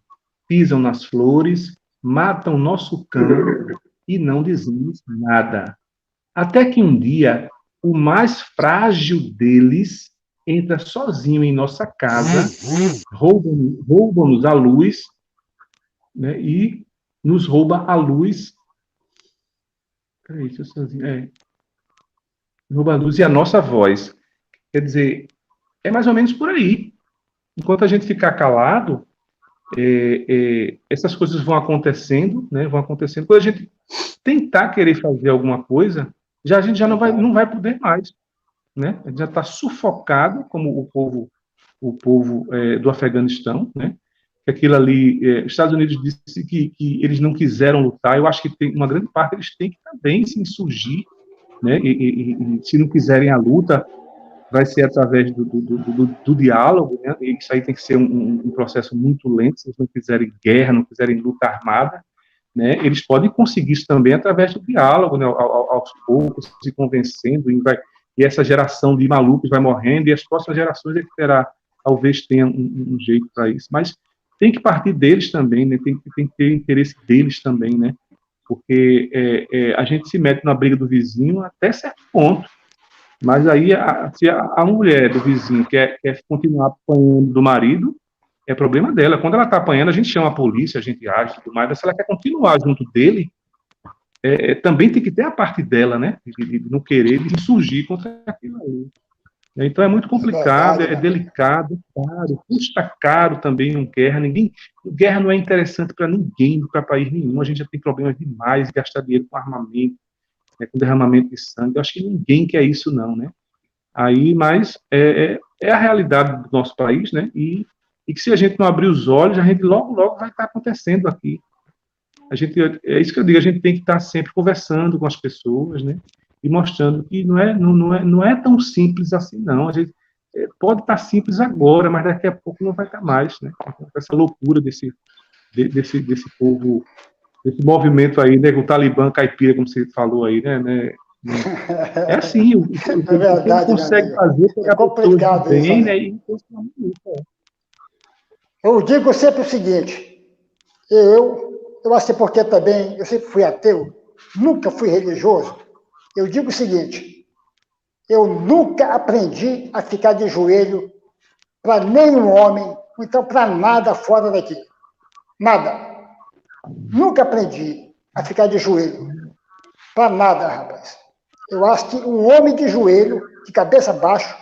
Speaker 5: pisam nas flores, matam nosso cão e não dizemos nada. Até que um dia, o mais frágil deles entra sozinho em nossa casa, rouba-nos a luz, né, e nos rouba a luz. Peraí, deixa eu sozinho. Rouba a luz e a nossa voz. Quer dizer, é mais ou menos por aí. Enquanto a gente ficar calado, essas coisas vão acontecendo, né? Vão acontecendo. Quando a gente tentar querer fazer alguma coisa, a gente já não vai poder mais, né? A gente já está sufocado, como o povo do Afeganistão, né? Aquilo ali, os Estados Unidos disse que eles não quiseram lutar. Eu acho que tem uma grande parte, eles têm que também se insurgir, né? E se não quiserem a luta, vai ser através do diálogo, né? E isso aí tem que ser um processo muito lento. Se eles não quiserem guerra, não quiserem luta armada, né? Eles podem conseguir isso também através do diálogo, né? Aos poucos, se convencendo, e essa geração de malucos vai morrendo, e as próximas gerações talvez tenham um jeito para isso. Mas tem que partir deles também, né? Tem que ter interesse deles também, né? Porque a gente se mete na briga do vizinho até certo ponto, Mas aí, se a mulher do vizinho quer continuar apanhando do marido, é problema dela. Quando ela está apanhando, a gente chama a polícia, a gente age e tudo mais. Mas se ela quer continuar junto dele, também tem que ter a parte dela, né? De não querer, de surgir contra aquilo ali. Então é muito complicado, é delicado, caro, custa caro também uma guerra. Guerra não é interessante para ninguém, para país nenhum. A gente já tem problemas demais, gastar dinheiro com armamento, com derramamento de sangue. Eu acho que ninguém quer isso, não, né? Mas é a realidade do nosso país, né? E que se a gente não abrir os olhos, a gente logo vai estar acontecendo aqui. É isso que eu digo, a gente tem que estar sempre conversando com as pessoas, né? E mostrando que não é tão simples assim, não. A gente pode estar simples agora, mas daqui a pouco não vai estar mais, né? Essa loucura desse povo, desse movimento aí, né? O Talibã caipira, como você falou aí, né? É assim, o que ele consegue fazer
Speaker 1: é complicado
Speaker 5: bem,
Speaker 1: isso,
Speaker 5: né?
Speaker 1: Eu digo sempre o seguinte, eu acho que porque também eu sempre fui ateu, nunca fui religioso. Eu digo o seguinte, eu nunca aprendi a ficar de joelho para nenhum homem, ou então para nada fora daqui. Nada. Nunca aprendi a ficar de joelho para nada, rapaz. Eu acho que um homem de joelho, de cabeça baixa,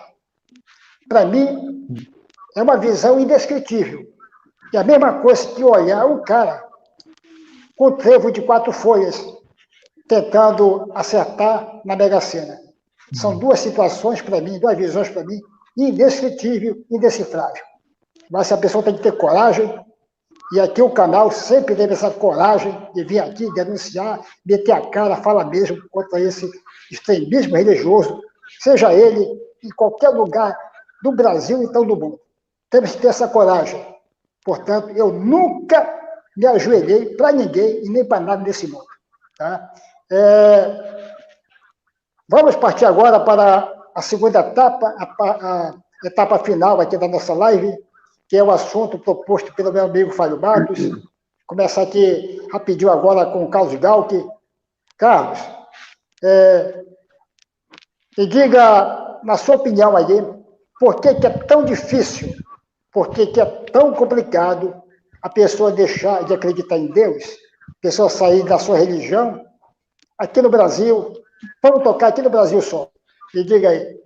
Speaker 1: para mim, é uma visão indescritível. É a mesma coisa que olhar um cara com um trevo de 4 folhas, tentando acertar na Mega Sena. São duas situações para mim, duas visões para mim, indescritível, indecifrável. Mas a pessoa tem que ter coragem, e aqui o canal sempre teve essa coragem de vir aqui denunciar, meter a cara, falar mesmo contra esse extremismo religioso, seja ele em qualquer lugar do Brasil e então do mundo. Temos que ter essa coragem. Portanto, eu nunca me ajoelhei para ninguém e nem para nada nesse mundo. Tá? Vamos partir agora para a segunda etapa, a etapa final aqui da nossa live, que é o assunto proposto pelo meu amigo Fábio Matos. Começar aqui rapidinho agora com o Carlos Galque. Carlos, me diga, na sua opinião aí, por que é tão difícil, por que é tão complicado a pessoa deixar de acreditar em Deus, a pessoa sair da sua religião, aqui no Brasil, vamos tocar aqui no Brasil só. Me diga aí.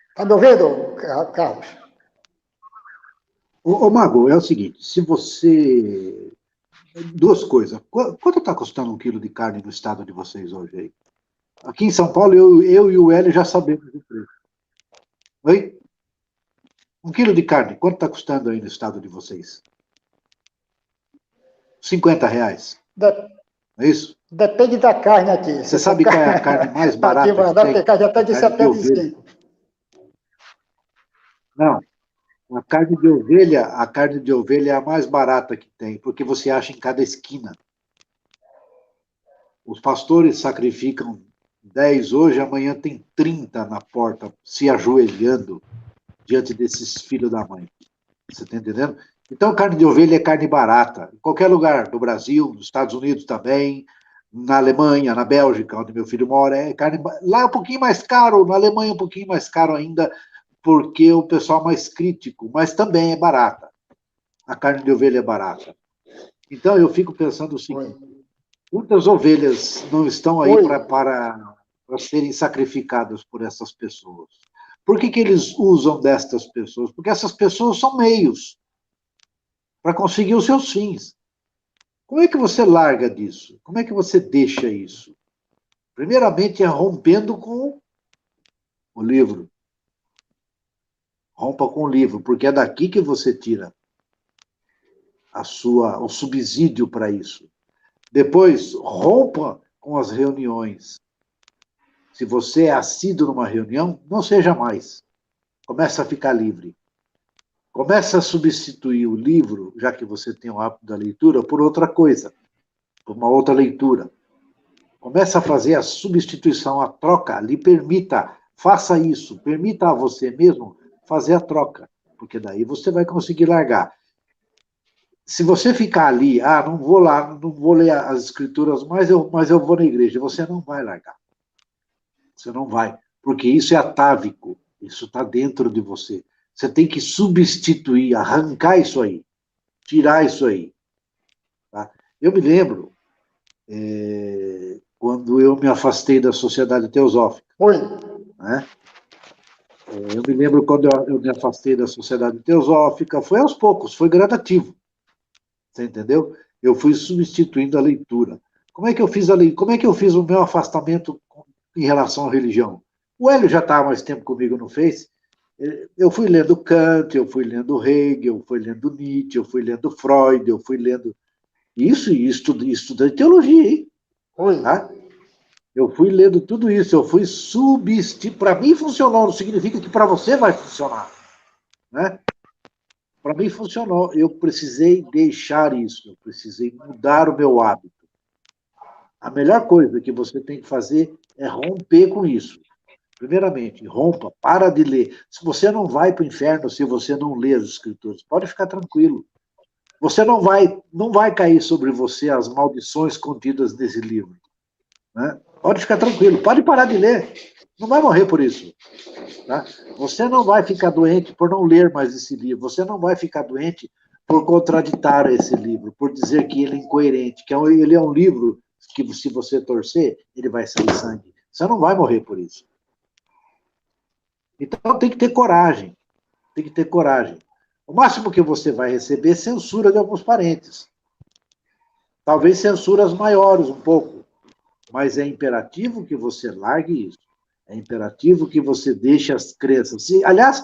Speaker 1: Está me ouvindo, Carlos?
Speaker 4: Ô, Mago, é o seguinte, se você... Duas coisas. Quanto está custando um quilo de carne no estado de vocês hoje aí? Aqui em São Paulo, eu e o Hélio já sabemos o preço. Oi? Um quilo de carne, quanto está custando aí no estado de vocês? R$50. É isso?
Speaker 1: Depende da carne aqui.
Speaker 4: Você sabe qual é a carne mais barata?
Speaker 1: Aqui, mano, a carne até de 75.
Speaker 4: Não. A carne de ovelha é a mais barata que tem, porque você acha em cada esquina. Os pastores sacrificam 10 hoje, amanhã tem 30 na porta, se ajoelhando diante desses filhos da mãe. Você está entendendo? Então, carne de ovelha é carne barata. Em qualquer lugar do Brasil, nos Estados Unidos também, na Alemanha, na Bélgica, onde meu filho mora, é carne... Lá é um pouquinho mais caro, na Alemanha é um pouquinho mais caro ainda, porque o pessoal é mais crítico, mas também é barata. A carne de ovelha é barata. Então, eu fico pensando o seguinte, quantas ovelhas não estão aí para serem sacrificadas por essas pessoas? Por que eles usam destas pessoas? Porque essas pessoas são meios para conseguir os seus fins. Como é que você larga disso? Como é que você deixa isso? Primeiramente, é rompendo com o livro. Rompa com o livro, porque é daqui que você tira o subsídio para isso. Depois, rompa com as reuniões. Se você é assíduo numa reunião, não seja mais. Começa a ficar livre. Começa a substituir o livro, já que você tem o hábito da leitura, por outra coisa, por uma outra leitura. Começa a fazer a substituição, a troca, lhe permita, faça isso, permita a você mesmo fazer a troca. porque daí você vai conseguir largar. Se você ficar ali, não vou lá, não vou ler as escrituras, mas eu vou na igreja, você não vai largar. Você não vai, porque isso é atávico, isso está dentro de você. Você tem que substituir, arrancar isso aí, tirar isso aí. Tá? Eu me lembro, quando eu me afastei da Sociedade Teosófica.
Speaker 1: Oi.
Speaker 4: Né? Eu me lembro quando eu me afastei da Sociedade Teosófica, foi aos poucos, foi gradativo. Você entendeu? Eu fui substituindo a leitura. Como é que eu fiz a leitura? Como é que eu fiz o meu afastamento em relação à religião? O Hélio já está há mais tempo comigo no Face. Eu fui lendo Kant, eu fui lendo Hegel, eu fui lendo Nietzsche, eu fui lendo Freud, eu fui lendo isso e estudando teologia, hein? Tá? Eu fui lendo tudo isso, eu fui substituir. Para mim funcionou, não significa que para você vai funcionar. Né? Para mim funcionou. Eu precisei deixar isso, eu precisei mudar o meu hábito. A melhor coisa que você tem que fazer é romper com isso. Primeiramente, rompa, para de ler. Se você não vai para o inferno se você não lê as escrituras, pode ficar tranquilo. Você não vai cair sobre você as maldições contidas nesse livro. Né? Pode ficar tranquilo, pode parar de ler. Não vai morrer por isso. Tá? Você não vai ficar doente por não ler mais esse livro. Você não vai ficar doente por contraditar esse livro, por dizer que ele é incoerente, que ele é um livro que, se você torcer, ele vai sair sangue. Você não vai morrer por isso. Então tem que ter coragem. Tem que ter coragem. O máximo que você vai receber é censura de alguns parentes. Talvez censuras maiores um pouco. Mas é imperativo que você largue isso. É imperativo que você deixe as crenças. Aliás,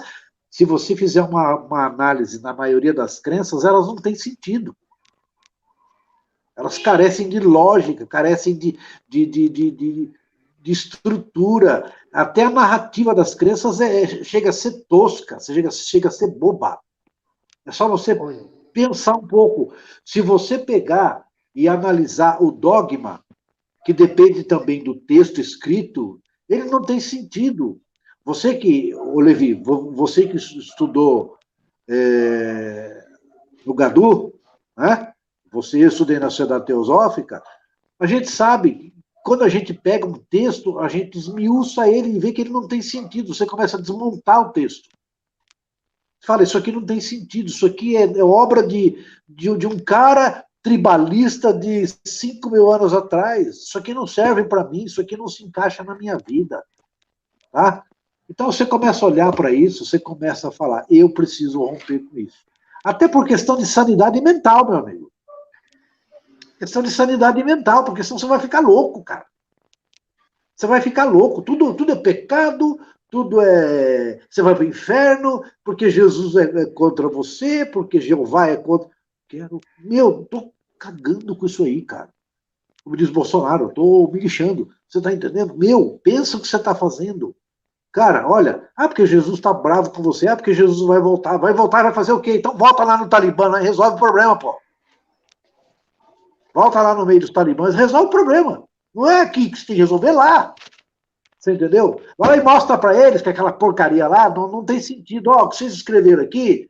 Speaker 4: se você fizer uma análise na maioria das crenças, elas não têm sentido. Elas carecem de lógica, carecem de estrutura. Até a narrativa das crenças chega a ser tosca, chega a ser boba. É só você pensar um pouco. Se você pegar e analisar o dogma, que depende também do texto escrito, ele não tem sentido. Você que, Levi, você que estudou no Gadu, né? Você estudou na Sociedade Teosófica, a gente sabe, quando a gente pega um texto, a gente esmiuça ele e vê que ele não tem sentido. Você começa a desmontar o texto. Você fala, isso aqui não tem sentido, isso aqui é obra de um cara tribalista de 5.000 anos atrás. Isso aqui não serve para mim, isso aqui não se encaixa na minha vida. Tá? Então você começa a olhar para isso, você começa a falar, eu preciso romper com isso. Até por questão de sanidade mental, meu amigo. Questão de sanidade mental, porque senão você vai ficar louco, cara. Você vai ficar louco. Tudo é pecado, tudo é... Você vai para o inferno, porque Jesus é contra você, porque Jeová é contra... Tô cagando com isso aí, cara. Como diz Bolsonaro, eu tô me lixando. Você tá entendendo? Pensa o que você tá fazendo. Cara, olha, porque Jesus tá bravo com você, porque Jesus vai voltar e vai fazer o quê? Então volta lá no Talibã, lá, e resolve o problema, pô. Volta lá no meio dos talibãs, resolve o problema. Não é aqui que você tem que resolver, lá. Você entendeu? Vai lá e mostra para eles que aquela porcaria lá não tem sentido. O que vocês escreveram aqui,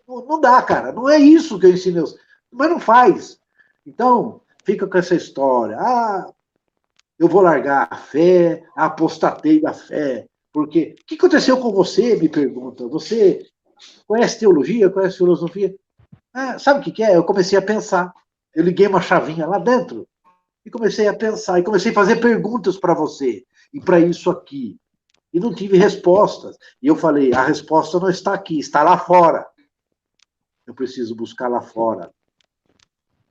Speaker 4: não dá, cara. Não é isso que eu ensino. Mas não faz. Então, fica com essa história. Eu vou largar a fé, apostatei da fé. Porque o que aconteceu com você, me pergunta? Você conhece teologia, conhece filosofia? Sabe o que é? Eu comecei a pensar. Eu liguei uma chavinha lá dentro e comecei a pensar. E comecei a fazer perguntas para você. E para isso aqui. E não tive respostas. E eu falei, a resposta não está aqui, está lá fora. Eu preciso buscar lá fora.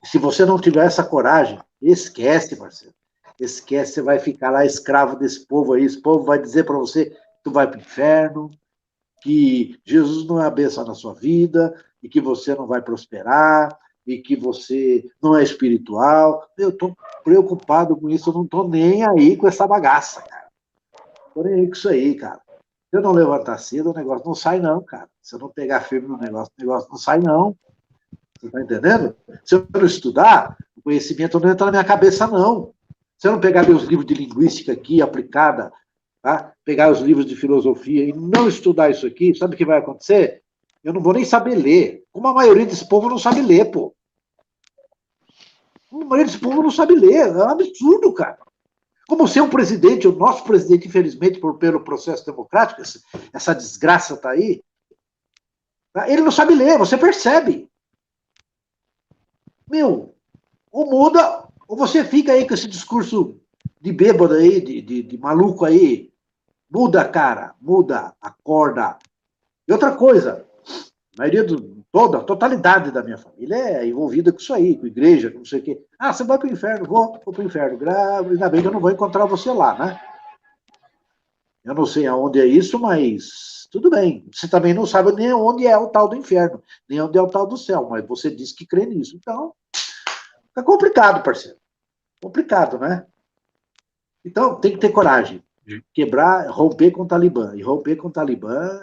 Speaker 4: Se você não tiver essa coragem, esquece, Marcelo. Esquece, você vai ficar lá escravo desse povo aí. Esse povo vai dizer para você que tu vai para o inferno, que Jesus não é a bênção na sua vida, e que você não vai prosperar, e que você não é espiritual. Eu estou preocupado com isso, eu não estou nem aí com essa bagaça, cara. Estou nem aí com isso aí, cara. Se eu não levantar cedo, o negócio não sai não, cara. Se eu não pegar firme no negócio, o negócio não sai não. Você está entendendo? Se eu não estudar, o conhecimento não entra na minha cabeça, não. Se eu não pegar meus livros de linguística aqui, aplicada, tá? Pegar os livros de filosofia e não estudar isso aqui, sabe o que vai acontecer? Eu não vou nem saber ler. Como a maioria desse povo não sabe ler, pô. A maioria desse povo não sabe ler. É um absurdo, cara. Como ser um presidente, o nosso presidente, infelizmente, pelo processo democrático, essa desgraça está aí, ele não sabe ler, você percebe. Meu, ou muda, ou você fica aí com esse discurso de bêbado aí, de maluco aí. Muda, cara, muda, acorda. E outra coisa, a maioria a totalidade da minha família é envolvida com isso aí, com igreja, com não sei o quê. Ah, você vai para o inferno? Vou para o inferno. Ainda bem que eu não vou encontrar você lá, né? Eu não sei aonde é isso, mas tudo bem. Você também não sabe nem onde é o tal do inferno, nem onde é o tal do céu, mas você diz que crê nisso. Então, é complicado, parceiro. Complicado, né? Então, tem que ter coragem de quebrar, romper com o Talibã. E romper com o Talibã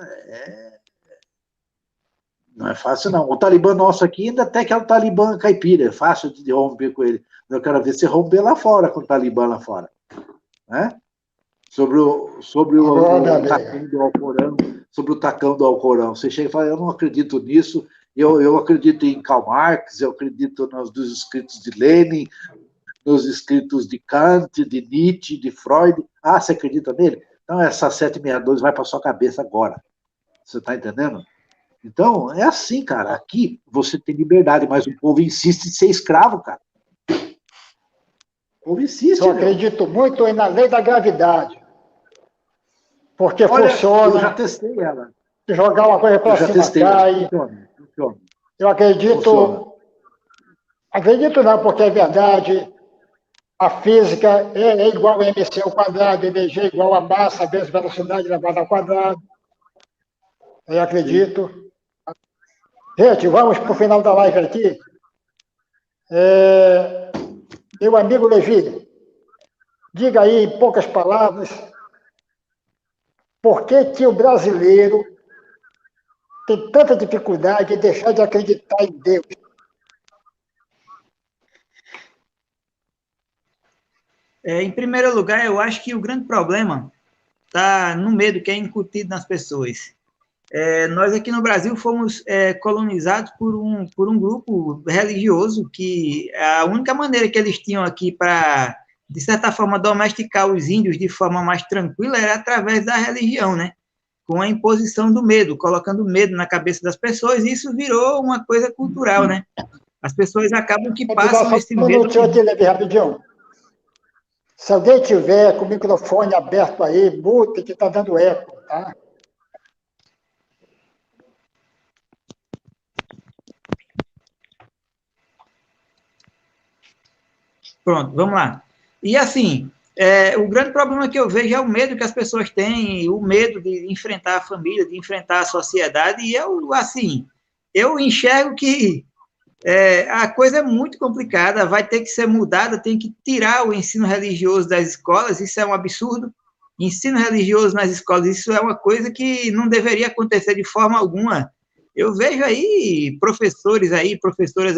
Speaker 4: não é fácil, não. O Talibã nosso aqui ainda até que é o Talibã caipira, é fácil de romper com ele. Eu quero ver você romper lá fora, com o Talibã lá fora. Né? Sobre o tacão do Alcorão, sobre o tacão do Alcorão. Você chega e fala, eu não acredito nisso, eu acredito em Karl Marx, eu acredito nos escritos de Lenin, nos escritos de Kant, de Nietzsche, de Freud. Ah, você acredita nele? Então essa 762 vai para sua cabeça agora. Você está entendendo? Então, é assim, cara. Aqui você tem liberdade, mas o povo insiste em ser escravo, cara. O povo insiste.
Speaker 1: Eu acredito muito na lei da gravidade. Porque
Speaker 4: olha,
Speaker 1: funciona.
Speaker 4: Eu já testei ela.
Speaker 1: Se jogar uma coisa para cima, cai.
Speaker 4: Funciona.
Speaker 1: Eu acredito. Funciona. Acredito não, porque é verdade. A física é igual a mc ao quadrado, energia é igual a massa vezes velocidade elevada ao quadrado. Eu acredito. Gente, vamos para o final da live aqui. Meu amigo Levi, diga aí em poucas palavras, por que o brasileiro tem tanta dificuldade de deixar de acreditar em Deus?
Speaker 2: Em primeiro lugar, eu acho que o grande problema está no medo que é incutido nas pessoas. Nós aqui no Brasil fomos colonizados por um grupo religioso que a única maneira que eles tinham aqui para, de certa forma, domesticar os índios de forma mais tranquila era através da religião, né? Com a imposição do medo, colocando medo na cabeça das pessoas, e isso virou uma coisa cultural, né? As pessoas acabam que passam esse medo...
Speaker 1: Rapidinho. Se alguém tiver com o microfone aberto aí, muta que está dando eco, tá?
Speaker 2: Pronto, vamos lá. E assim, o grande problema que eu vejo é o medo que as pessoas têm, o medo de enfrentar a família, de enfrentar a sociedade, e eu enxergo que a coisa é muito complicada, vai ter que ser mudada, tem que tirar o ensino religioso das escolas, isso é um absurdo. Ensino religioso nas escolas, isso é uma coisa que não deveria acontecer de forma alguma. Eu vejo aí professoras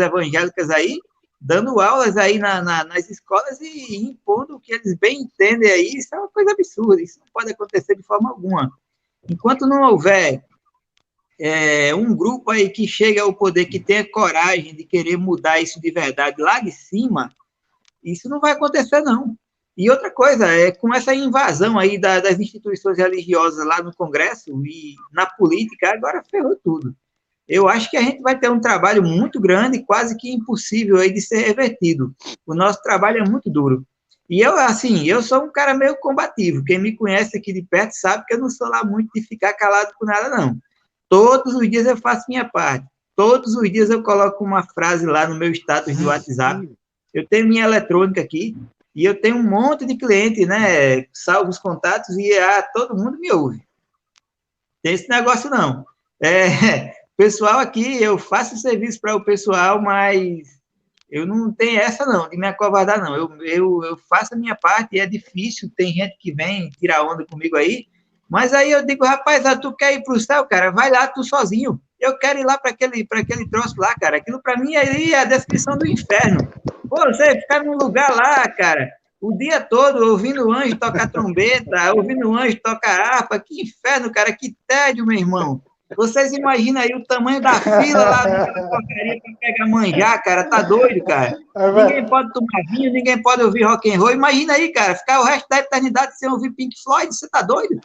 Speaker 2: evangélicas aí, dando aulas aí nas escolas e impondo o que eles bem entendem aí, isso é uma coisa absurda, isso não pode acontecer de forma alguma. Enquanto não houver um grupo aí que chegue ao poder, que tenha coragem de querer mudar isso de verdade lá de cima, isso não vai acontecer, não. E outra coisa, com essa invasão aí das instituições religiosas lá no Congresso e na política, agora ferrou tudo. Eu acho que a gente vai ter um trabalho muito grande, quase que impossível aí de ser revertido. O nosso trabalho é muito duro. E eu sou um cara meio combativo. Quem me conhece aqui de perto sabe que eu não sou lá muito de ficar calado com nada, não. Todos os dias eu faço minha parte. Todos os dias eu coloco uma frase lá no meu status de WhatsApp. Eu tenho minha eletrônica aqui e eu tenho um monte de cliente, né? Salvo os contatos e todo mundo me ouve. Tem esse negócio, não. Pessoal aqui, eu faço serviço para o pessoal, mas eu não tenho essa, não, de me acovardar, não. Eu faço a minha parte e é difícil. Tem gente que vem tirar onda comigo aí, mas aí eu digo, rapaz, tu quer ir para o céu, cara? Vai lá, tu sozinho. Eu quero ir lá para aquele troço lá, cara. Aquilo para mim aí é a descrição do inferno. Pô, você ficar num lugar lá, cara, o dia todo ouvindo o anjo tocar trombeta, ouvindo o anjo tocar harpa. Que inferno, cara, que tédio, meu irmão. Vocês imaginam aí o tamanho da fila lá na porcaria para pegar manjar, cara, tá doido, cara. Ninguém pode tomar vinho, ninguém pode ouvir rock and roll. Imagina aí, cara, ficar o resto da eternidade sem ouvir Pink Floyd, você tá doido?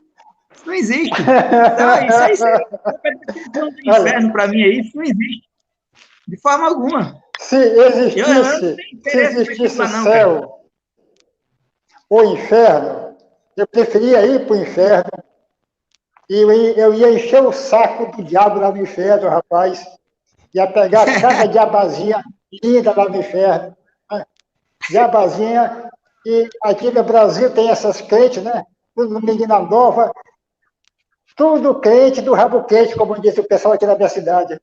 Speaker 2: Isso não existe. Então, isso é um inferno para mim aí, isso não existe. De forma alguma.
Speaker 1: Se existisse céu ou inferno, eu preferia ir para o inferno. E eu ia encher o saco do diabo lá no inferno, rapaz. Ia pegar cada diabazinha linda lá no inferno. Né? Diabazinha. E aqui no Brasil tem essas crentes, né? Tudo menina nova. Tudo crente do rabo quente, como disse o pessoal aqui na minha cidade.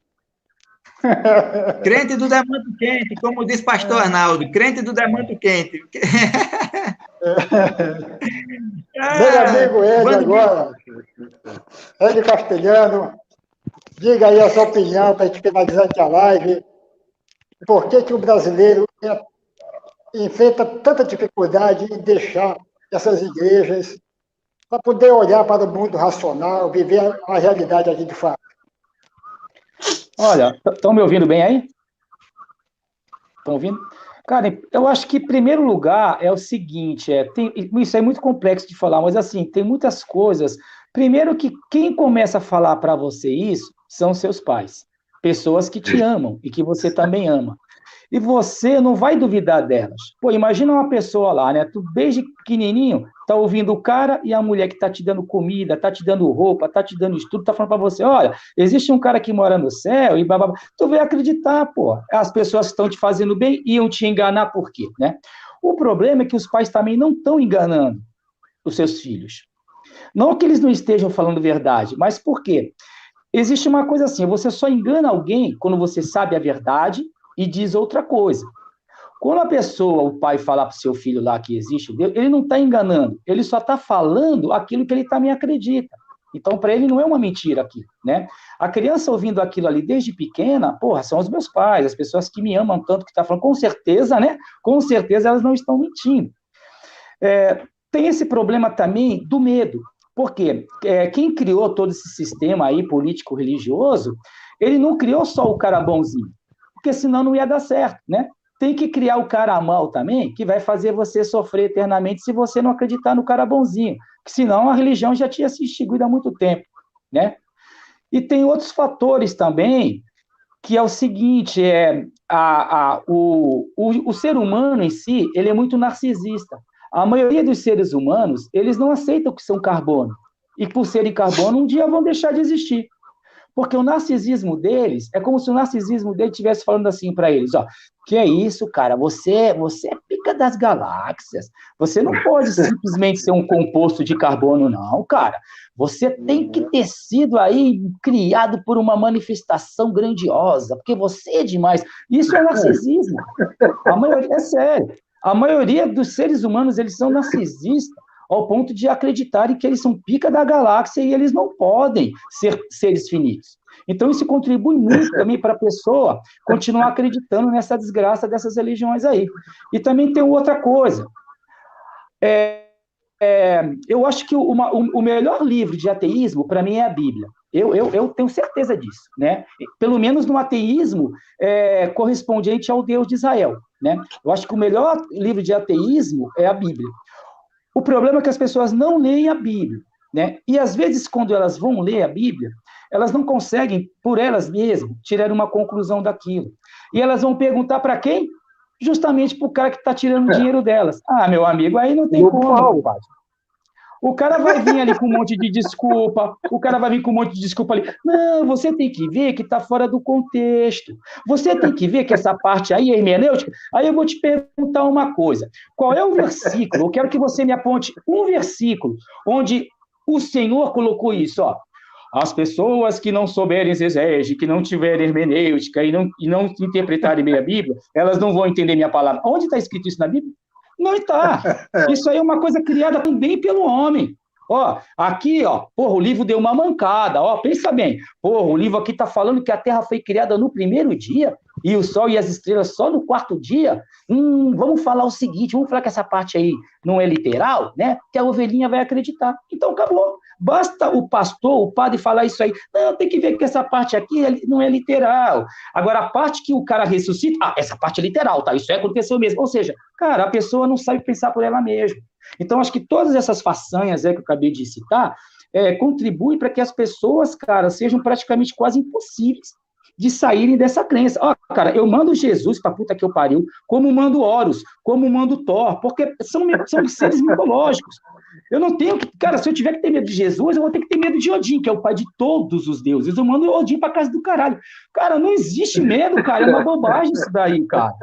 Speaker 2: Crente do demanto quente, como diz pastor Arnaldo. Crente do demanto quente.
Speaker 1: Meu amigo Ed agora, Ed Castelhano, diga aí a sua opinião para a gente finalizar aqui a live. Por que o brasileiro enfrenta tanta dificuldade em deixar essas igrejas para poder olhar para o mundo racional, viver a realidade aqui de fato?
Speaker 3: Olha, estão me ouvindo bem aí? Estão ouvindo? Cara, eu acho que, em primeiro lugar, é o seguinte, isso é muito complexo de falar, mas, assim, tem muitas coisas. Primeiro que quem começa a falar para você isso são seus pais, pessoas que te amam e que você também ama. E você não vai duvidar delas. Pô, imagina uma pessoa lá, né? Tu, desde pequenininho, tá ouvindo o cara e a mulher que tá te dando comida, tá te dando roupa, tá te dando estudo, tá falando para você, olha, existe um cara que mora no céu e babá. Tu vai acreditar, pô. As pessoas que estão te fazendo bem iam te enganar por quê, né? O problema é que os pais também não estão enganando os seus filhos. Não que eles não estejam falando verdade, mas por quê? Existe uma coisa assim, você só engana alguém quando você sabe a verdade e diz outra coisa. Quando a pessoa, o pai, falar para o seu filho lá que existe Deus, ele não está enganando, ele só está falando aquilo que ele também acredita. Então, para ele, não é uma mentira aqui, né? A criança ouvindo aquilo ali desde pequena, porra, são os meus pais, as pessoas que me amam tanto, que estão falando, com certeza, né? Com certeza elas não estão mentindo. Tem esse problema também do medo. Por quê? Quem criou todo esse sistema aí político-religioso, ele não criou só o cara bonzinho, porque senão não ia dar certo, né? Tem que criar o cara mal também, que vai fazer você sofrer eternamente se você não acreditar no cara bonzinho, que senão a religião já tinha se extinguido há muito tempo, né? E tem outros fatores também, que é o seguinte, o ser humano em si, ele é muito narcisista. A maioria dos seres humanos, eles não aceitam que são carbono, e por serem carbono, um dia vão deixar de existir. Porque o narcisismo deles, é como se o narcisismo dele estivesse falando assim para eles, ó, que é isso, cara, você é pica das galáxias, você não pode simplesmente ser um composto de carbono, não, cara, você tem que ter sido aí criado por uma manifestação grandiosa, porque você é demais. Isso é narcisismo. A maioria, é sério, a maioria dos seres humanos, eles são narcisistas, ao ponto de acreditarem que eles são pica da galáxia e eles não podem ser seres finitos. Então, isso contribui muito também para a pessoa continuar acreditando nessa desgraça dessas religiões aí. E também tem outra coisa. Eu acho que o melhor livro de ateísmo, para mim, é a Bíblia. Eu tenho certeza disso, né? Pelo menos no ateísmo correspondente ao Deus de Israel, né? Eu acho que o melhor livro de ateísmo é a Bíblia. O problema é que as pessoas não leem a Bíblia, né? E, às vezes, quando elas vão ler a Bíblia, elas não conseguem, por elas mesmas, tirar uma conclusão daquilo. E elas vão perguntar para quem? Justamente para o cara que está tirando o dinheiro delas. Ah, meu amigo, aí não tem como, padre. O cara vai vir ali com um monte de desculpa, ali. Não, você tem que ver que está fora do contexto. Você tem que ver que essa parte aí é hermenêutica. Aí eu vou te perguntar uma coisa. Qual é o versículo? Eu quero que você me aponte um versículo onde o Senhor colocou isso, ó. As pessoas que não souberem exegese, que não tiverem hermenêutica e não interpretarem bem a Bíblia, elas não vão entender minha palavra. Onde está escrito isso na Bíblia? Não está. Isso aí é uma coisa criada também pelo homem. Ó, aqui, ó, porra, o livro deu uma mancada, ó, pensa bem. Porra, o livro aqui está falando que a Terra foi criada no primeiro dia. e o sol e as estrelas só no quarto dia, vamos falar o seguinte, vamos falar que essa parte aí não é literal, né? Que a ovelhinha vai acreditar. Então, acabou. Basta o pastor, o padre falar isso aí. Não, tem que ver que essa parte aqui não é literal. Agora, a parte que o cara ressuscita, essa parte é literal, tá? Isso aí aconteceu mesmo. Ou seja, cara, a pessoa não sabe pensar por ela mesma. Então, acho que todas essas façanhas que eu acabei de citar contribuem para que as pessoas, cara, sejam praticamente quase impossíveis de saírem dessa crença. Cara, eu mando Jesus pra puta que eu pariu, como mando Horus, como mando Thor, porque são seres mitológicos. Eu não tenho que... Cara, se eu tiver que ter medo de Jesus, eu vou ter que ter medo de Odin, que é o pai de todos os deuses. Eu mando Odin pra casa do caralho. Cara, não existe medo, cara. É uma bobagem isso daí, cara.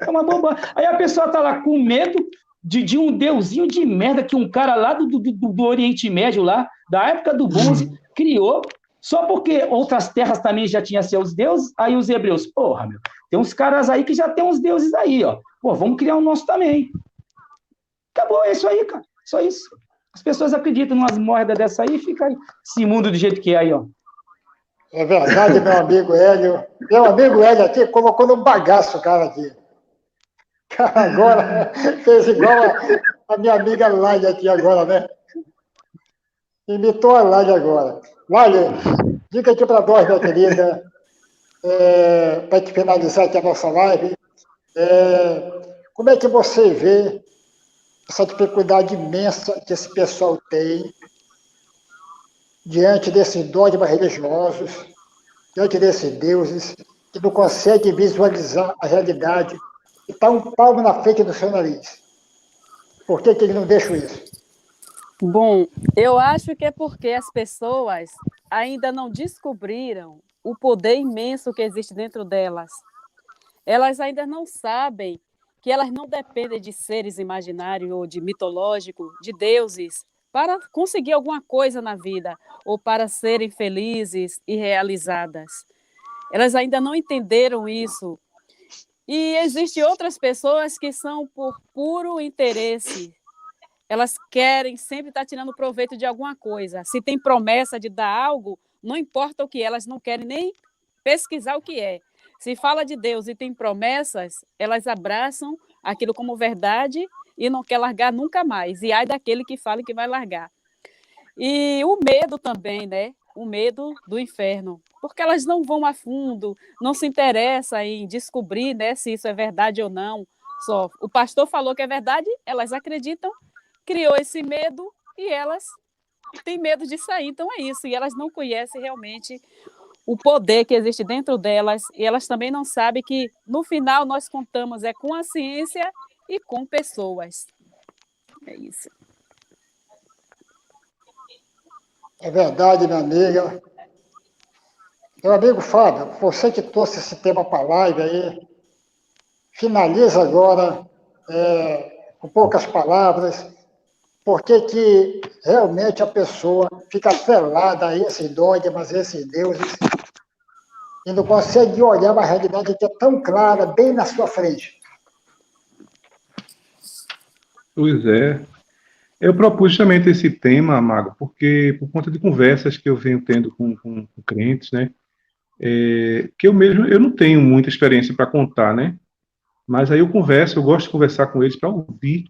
Speaker 3: É uma bobagem. Aí a pessoa tá lá com medo de um deusinho de merda que um cara lá do Oriente Médio, lá, da época do bronze, criou, só porque outras terras também já tinham seus deuses, aí os hebreus, porra, meu, tem uns caras aí que já tem uns deuses aí, ó. Pô, vamos criar o nosso também. Acabou, é isso aí, cara. Só isso. As pessoas acreditam numas mordas dessa aí e fica aí, esse mundo do jeito que é aí, ó.
Speaker 1: É verdade, meu amigo Hélio. Meu amigo Hélio aqui colocou no bagaço o cara aqui. Cara, agora fez igual a minha amiga Lália aqui agora, né? Imitou a Lália agora. Lália, diga aqui para nós, minha querida, para te finalizar aqui a nossa live, como é que você vê essa dificuldade imensa que esse pessoal tem diante desses dogmas religiosos, diante desses deuses, que não conseguem visualizar a realidade e está um palmo na frente do seu nariz? Por que eles não deixam isso?
Speaker 6: Bom, eu acho que é porque as pessoas ainda não descobriram o poder imenso que existe dentro delas. Elas ainda não sabem que elas não dependem de seres imaginários ou de mitológicos, de deuses, para conseguir alguma coisa na vida ou para serem felizes e realizadas. Elas ainda não entenderam isso. E existem outras pessoas que são por puro interesse. Elas querem sempre estar tirando proveito de alguma coisa. Se tem promessa de dar algo, não importa o que é, elas não querem nem pesquisar o que é. Se fala de Deus e tem promessas, elas abraçam aquilo como verdade e não quer largar nunca mais. E ai daquele que fala que vai largar. E o medo também, né? O medo do inferno. Porque elas não vão a fundo, não se interessam em descobrir, né, se isso é verdade ou não. Só o pastor falou que é verdade, elas acreditam, criou esse medo e elas têm medo de sair. Então é isso. E elas não conhecem realmente o poder que existe dentro delas. E elas também não sabem que, no final, nós contamos com a ciência e com pessoas. É isso.
Speaker 1: É verdade, minha amiga. Meu amigo Fábio, você que trouxe esse tema para a live aí, finaliza agora, com poucas palavras, por que realmente a pessoa fica atrelada a esses dogmas, a esses deuses, e não consegue olhar uma realidade que é tão clara, bem na sua frente?
Speaker 5: Pois é. Eu propus justamente esse tema, Mago, porque por conta de conversas que eu venho tendo com crentes, né? Que eu não tenho muita experiência para contar, né? Mas aí eu gosto de conversar com eles para ouvir,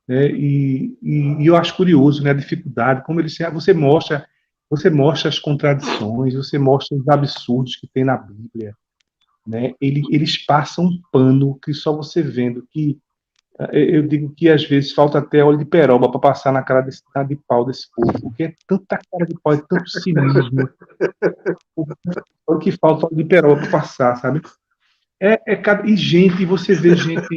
Speaker 5: né? E eu acho curioso, né? A dificuldade, como você mostra as contradições, você mostra os absurdos que tem na Bíblia, né? Eles passam um pano que só você vendo que eu digo que às vezes falta até óleo de peroba para passar na cara de pau desse povo, porque é tanta cara de pau, é tanto cinismo. O que falta óleo de peroba para passar, sabe? E gente, você vê gente.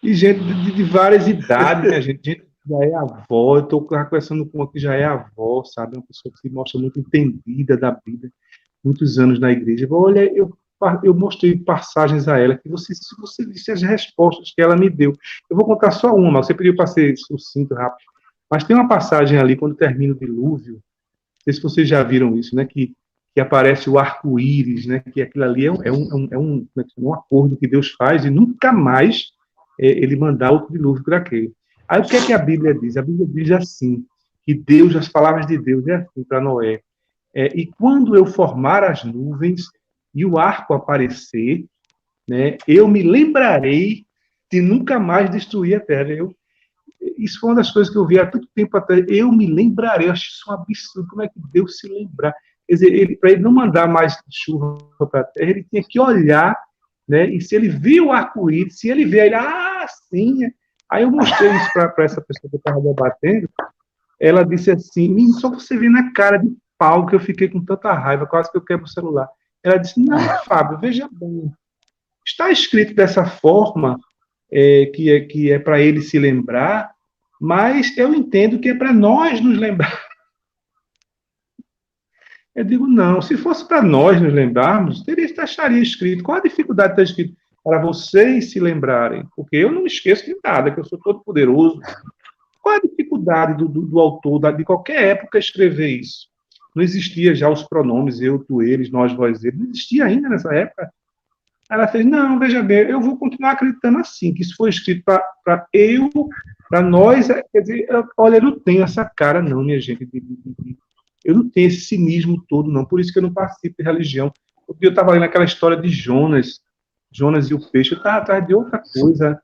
Speaker 5: E gente de várias idades, né, gente? Gente que já é avó, eu estou conversando com uma que já é avó, sabe? Uma pessoa que se mostra muito entendida da Bíblia, muitos anos na igreja. Olha, eu mostrei passagens a ela, que se você visse as respostas que ela me deu. Eu vou contar só uma, você pediu para ser sucinto, rápido. Mas tem uma passagem ali, quando termina o dilúvio, não sei se vocês já viram isso, né? Que aparece o arco-íris, né? Que aquilo ali é um acordo que Deus faz e nunca mais ele mandar outro dilúvio para aquele. Aí o que a Bíblia diz? A Bíblia diz assim, que Deus, as palavras de Deus é assim para Noé, E quando eu formar as nuvens e o arco aparecer, né, eu me lembrarei de nunca mais destruir a terra. Isso foi uma das coisas que eu vi há tanto tempo atrás. Eu me lembrarei. Eu acho isso um absurdo. Como é que Deus se lembrar? Quer dizer, para ele não mandar mais chuva para a terra, ele tinha que olhar, né? E se ele viu o arco-íris, se ele vê, ele, sim. Aí eu mostrei isso para essa pessoa que eu estava debatendo. Ela disse assim, só você vê na cara de pau que eu fiquei com tanta raiva, quase que eu quebro o celular. Ela disse, não, Fábio, veja bem, está escrito dessa forma, que é para ele se lembrar, mas eu entendo que é para nós nos lembrar. Eu digo, não, se fosse para nós nos lembrarmos, estaria escrito. Qual a dificuldade de estar escrito? Para vocês se lembrarem, porque eu não me esqueço de nada, que eu sou todo poderoso. Qual a dificuldade do autor, de qualquer época, escrever isso? Não existia já os pronomes, eu, tu, eles, nós, vós, eles. Não existia ainda nessa época. Ela fez, não, veja bem, eu vou continuar acreditando assim, que isso foi escrito para eu, para nós. Quer dizer, olha, eu não tenho essa cara, não, minha gente. Eu não tenho esse cinismo todo, não. Por isso que eu não participo de religião. Porque eu estava lendo aquela história de Jonas e o peixe. Eu estava atrás de outra coisa.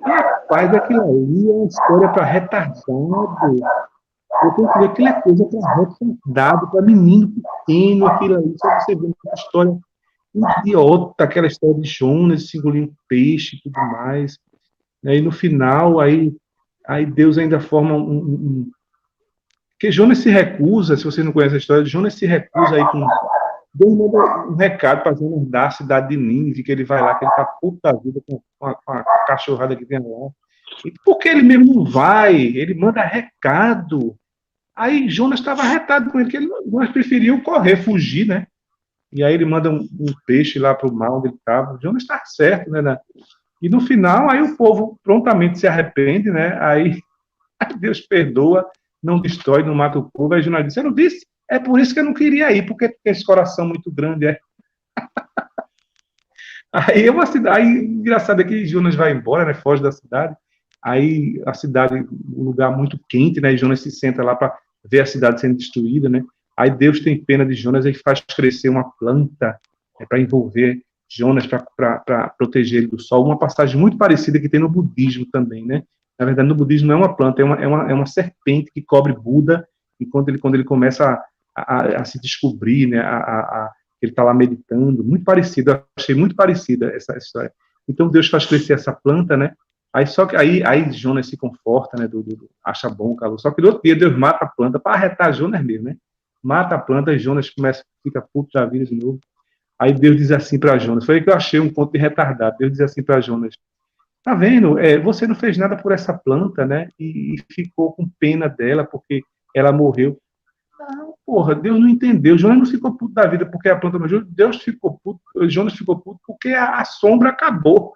Speaker 5: Rapaz, aquilo ali é uma história para retardado. Eu tenho que ver aquilo é coisa para retardado, para menino pequeno, aquilo ali. Só você vê uma história idiota, aquela história de Jonas se engolindo peixe e tudo mais. E no final, aí Deus ainda forma porque Jonas se recusa, se você não conhece a história, Jonas se recusa aí com... Deus manda um recado para Jonas da cidade de Nínive, que ele vai lá, que ele está puto da vida com a cachorrada que tem lá. E por que ele mesmo não vai? Ele manda recado. Aí Jonas estava retado com ele, que Jonas preferiu correr, fugir, né? E aí ele manda um peixe lá para o mar onde ele estava. Jonas está certo, né? E no final, aí o povo prontamente se arrepende, né? Aí Deus perdoa, não destrói, não mata o povo. Aí Jonas disse, eu não disse? É por isso que eu não queria ir, porque tem esse coração muito grande, Aí é uma cidade, engraçado é que Jonas vai embora, né? Foge da cidade. Aí a cidade, um lugar muito quente, né? E Jonas se senta lá para ver a cidade sendo destruída, né? Aí Deus tem pena de Jonas e faz crescer uma planta para envolver Jonas, para proteger ele do sol. Uma passagem muito parecida que tem no budismo também, né? Na verdade, no budismo não é uma planta, é uma serpente que cobre Buda, e quando ele começa a se descobrir, né? Ele está lá meditando, muito parecido, eu achei muito parecida essa história. Então Deus faz crescer essa planta, né? Aí Jonas se conforta, né? Acha bom o calor. Só que no outro dia Deus mata a planta para arretar Jonas mesmo, né? Mata a planta e Jonas fica puto da vida de novo. Aí Deus diz assim para Jonas, foi aí que eu achei um ponto de retardado. Deus diz assim para Jonas, tá vendo? Você não fez nada por essa planta, né? E ficou com pena dela porque ela morreu. Não, porra, Deus não entendeu. Jonas não ficou puto da vida porque a planta morreu. Jonas ficou puto porque a sombra acabou.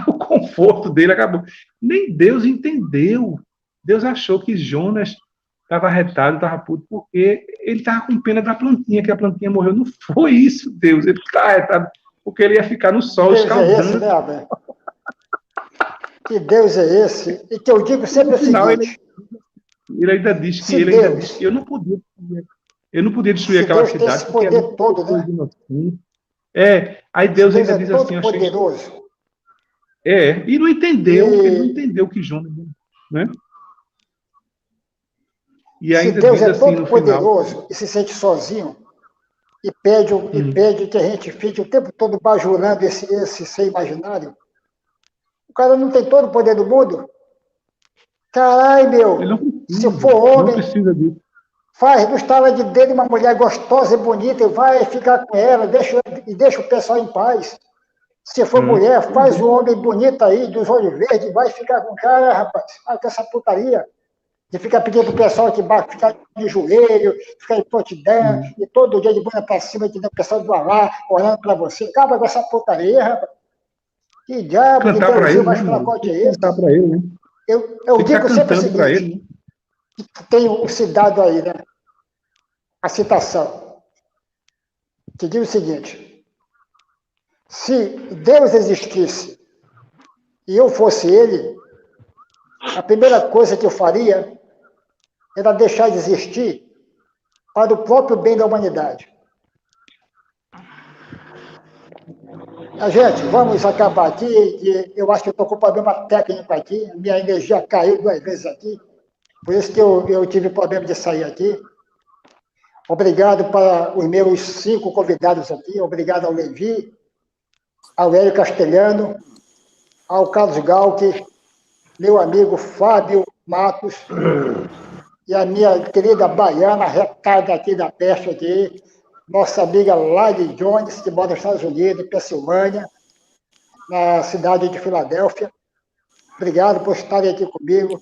Speaker 5: O conforto dele acabou. Nem Deus entendeu. Deus achou que Jonas estava arretado, estava puto, porque ele estava com pena da plantinha, que a plantinha morreu. Não foi isso, Deus. Ele está arretado porque ele ia ficar no sol escaldando.
Speaker 1: Deus é esse, né, Abel? Que Deus é esse? E que eu digo sempre o seguinte...
Speaker 5: Ele ainda diz que eu não podia destruir aquela cidade.
Speaker 1: Esse poder todo, né?
Speaker 5: Aí Deus ainda diz assim,
Speaker 1: poderoso.
Speaker 5: E não entendeu, ele não entendeu que Jonas, né? E ainda
Speaker 1: se Deus
Speaker 5: diz
Speaker 1: é
Speaker 5: assim,
Speaker 1: todo poderoso e se sente sozinho e pede que a gente fique o tempo todo bajulando esse ser imaginário, o cara não tem todo o poder do mundo? Caralho, meu, se for homem, faz do estala de dedo uma mulher gostosa e bonita e vai ficar com ela, deixa o pessoal em paz. Se for mulher, faz um homem bonito aí, dos olhos verdes, vai ficar com o cara, rapaz. Com essa putaria de ficar pedindo pro pessoal que ficar de joelho, ficar em prontidão, e todo dia de bunda pra cima, que o pessoal do Alá orando pra você. Acaba com essa putaria, rapaz. Que diabo de Deusinho mais fracote é esse?
Speaker 5: Cantar pra ele, né?
Speaker 1: Eu digo sempre o seguinte, que tem o citado aí, né? A citação. Que diz o seguinte, se Deus existisse e eu fosse ele, a primeira coisa que eu faria era deixar de existir para o próprio bem da humanidade. Gente, vamos acabar aqui. Eu acho que eu estou com problema técnico aqui. Minha energia caiu 2 vezes aqui. Por isso que eu tive problema de sair aqui. Obrigado para os meus 5 convidados aqui. Obrigado ao Levi, ao Hélio Castelhano, ao Carlos Galque, meu amigo Fábio Matos e a minha querida baiana, recarga aqui da peste aqui, nossa amiga Lady Jones, que mora nos Estados Unidos, em Pensilvânia, na cidade de Filadélfia. Obrigado por estarem aqui comigo.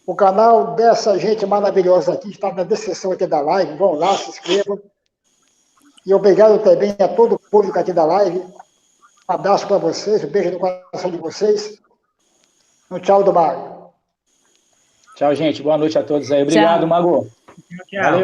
Speaker 1: O canal dessa gente maravilhosa aqui está na descrição aqui da live. Vão lá, se inscrevam. E obrigado também a todo o público aqui da live. Um abraço para vocês, um beijo no coração de vocês. Um tchau do Mago.
Speaker 3: Tchau, gente. Boa noite a todos aí. Obrigado,
Speaker 6: Tchau.
Speaker 3: Mago.
Speaker 2: Tchau.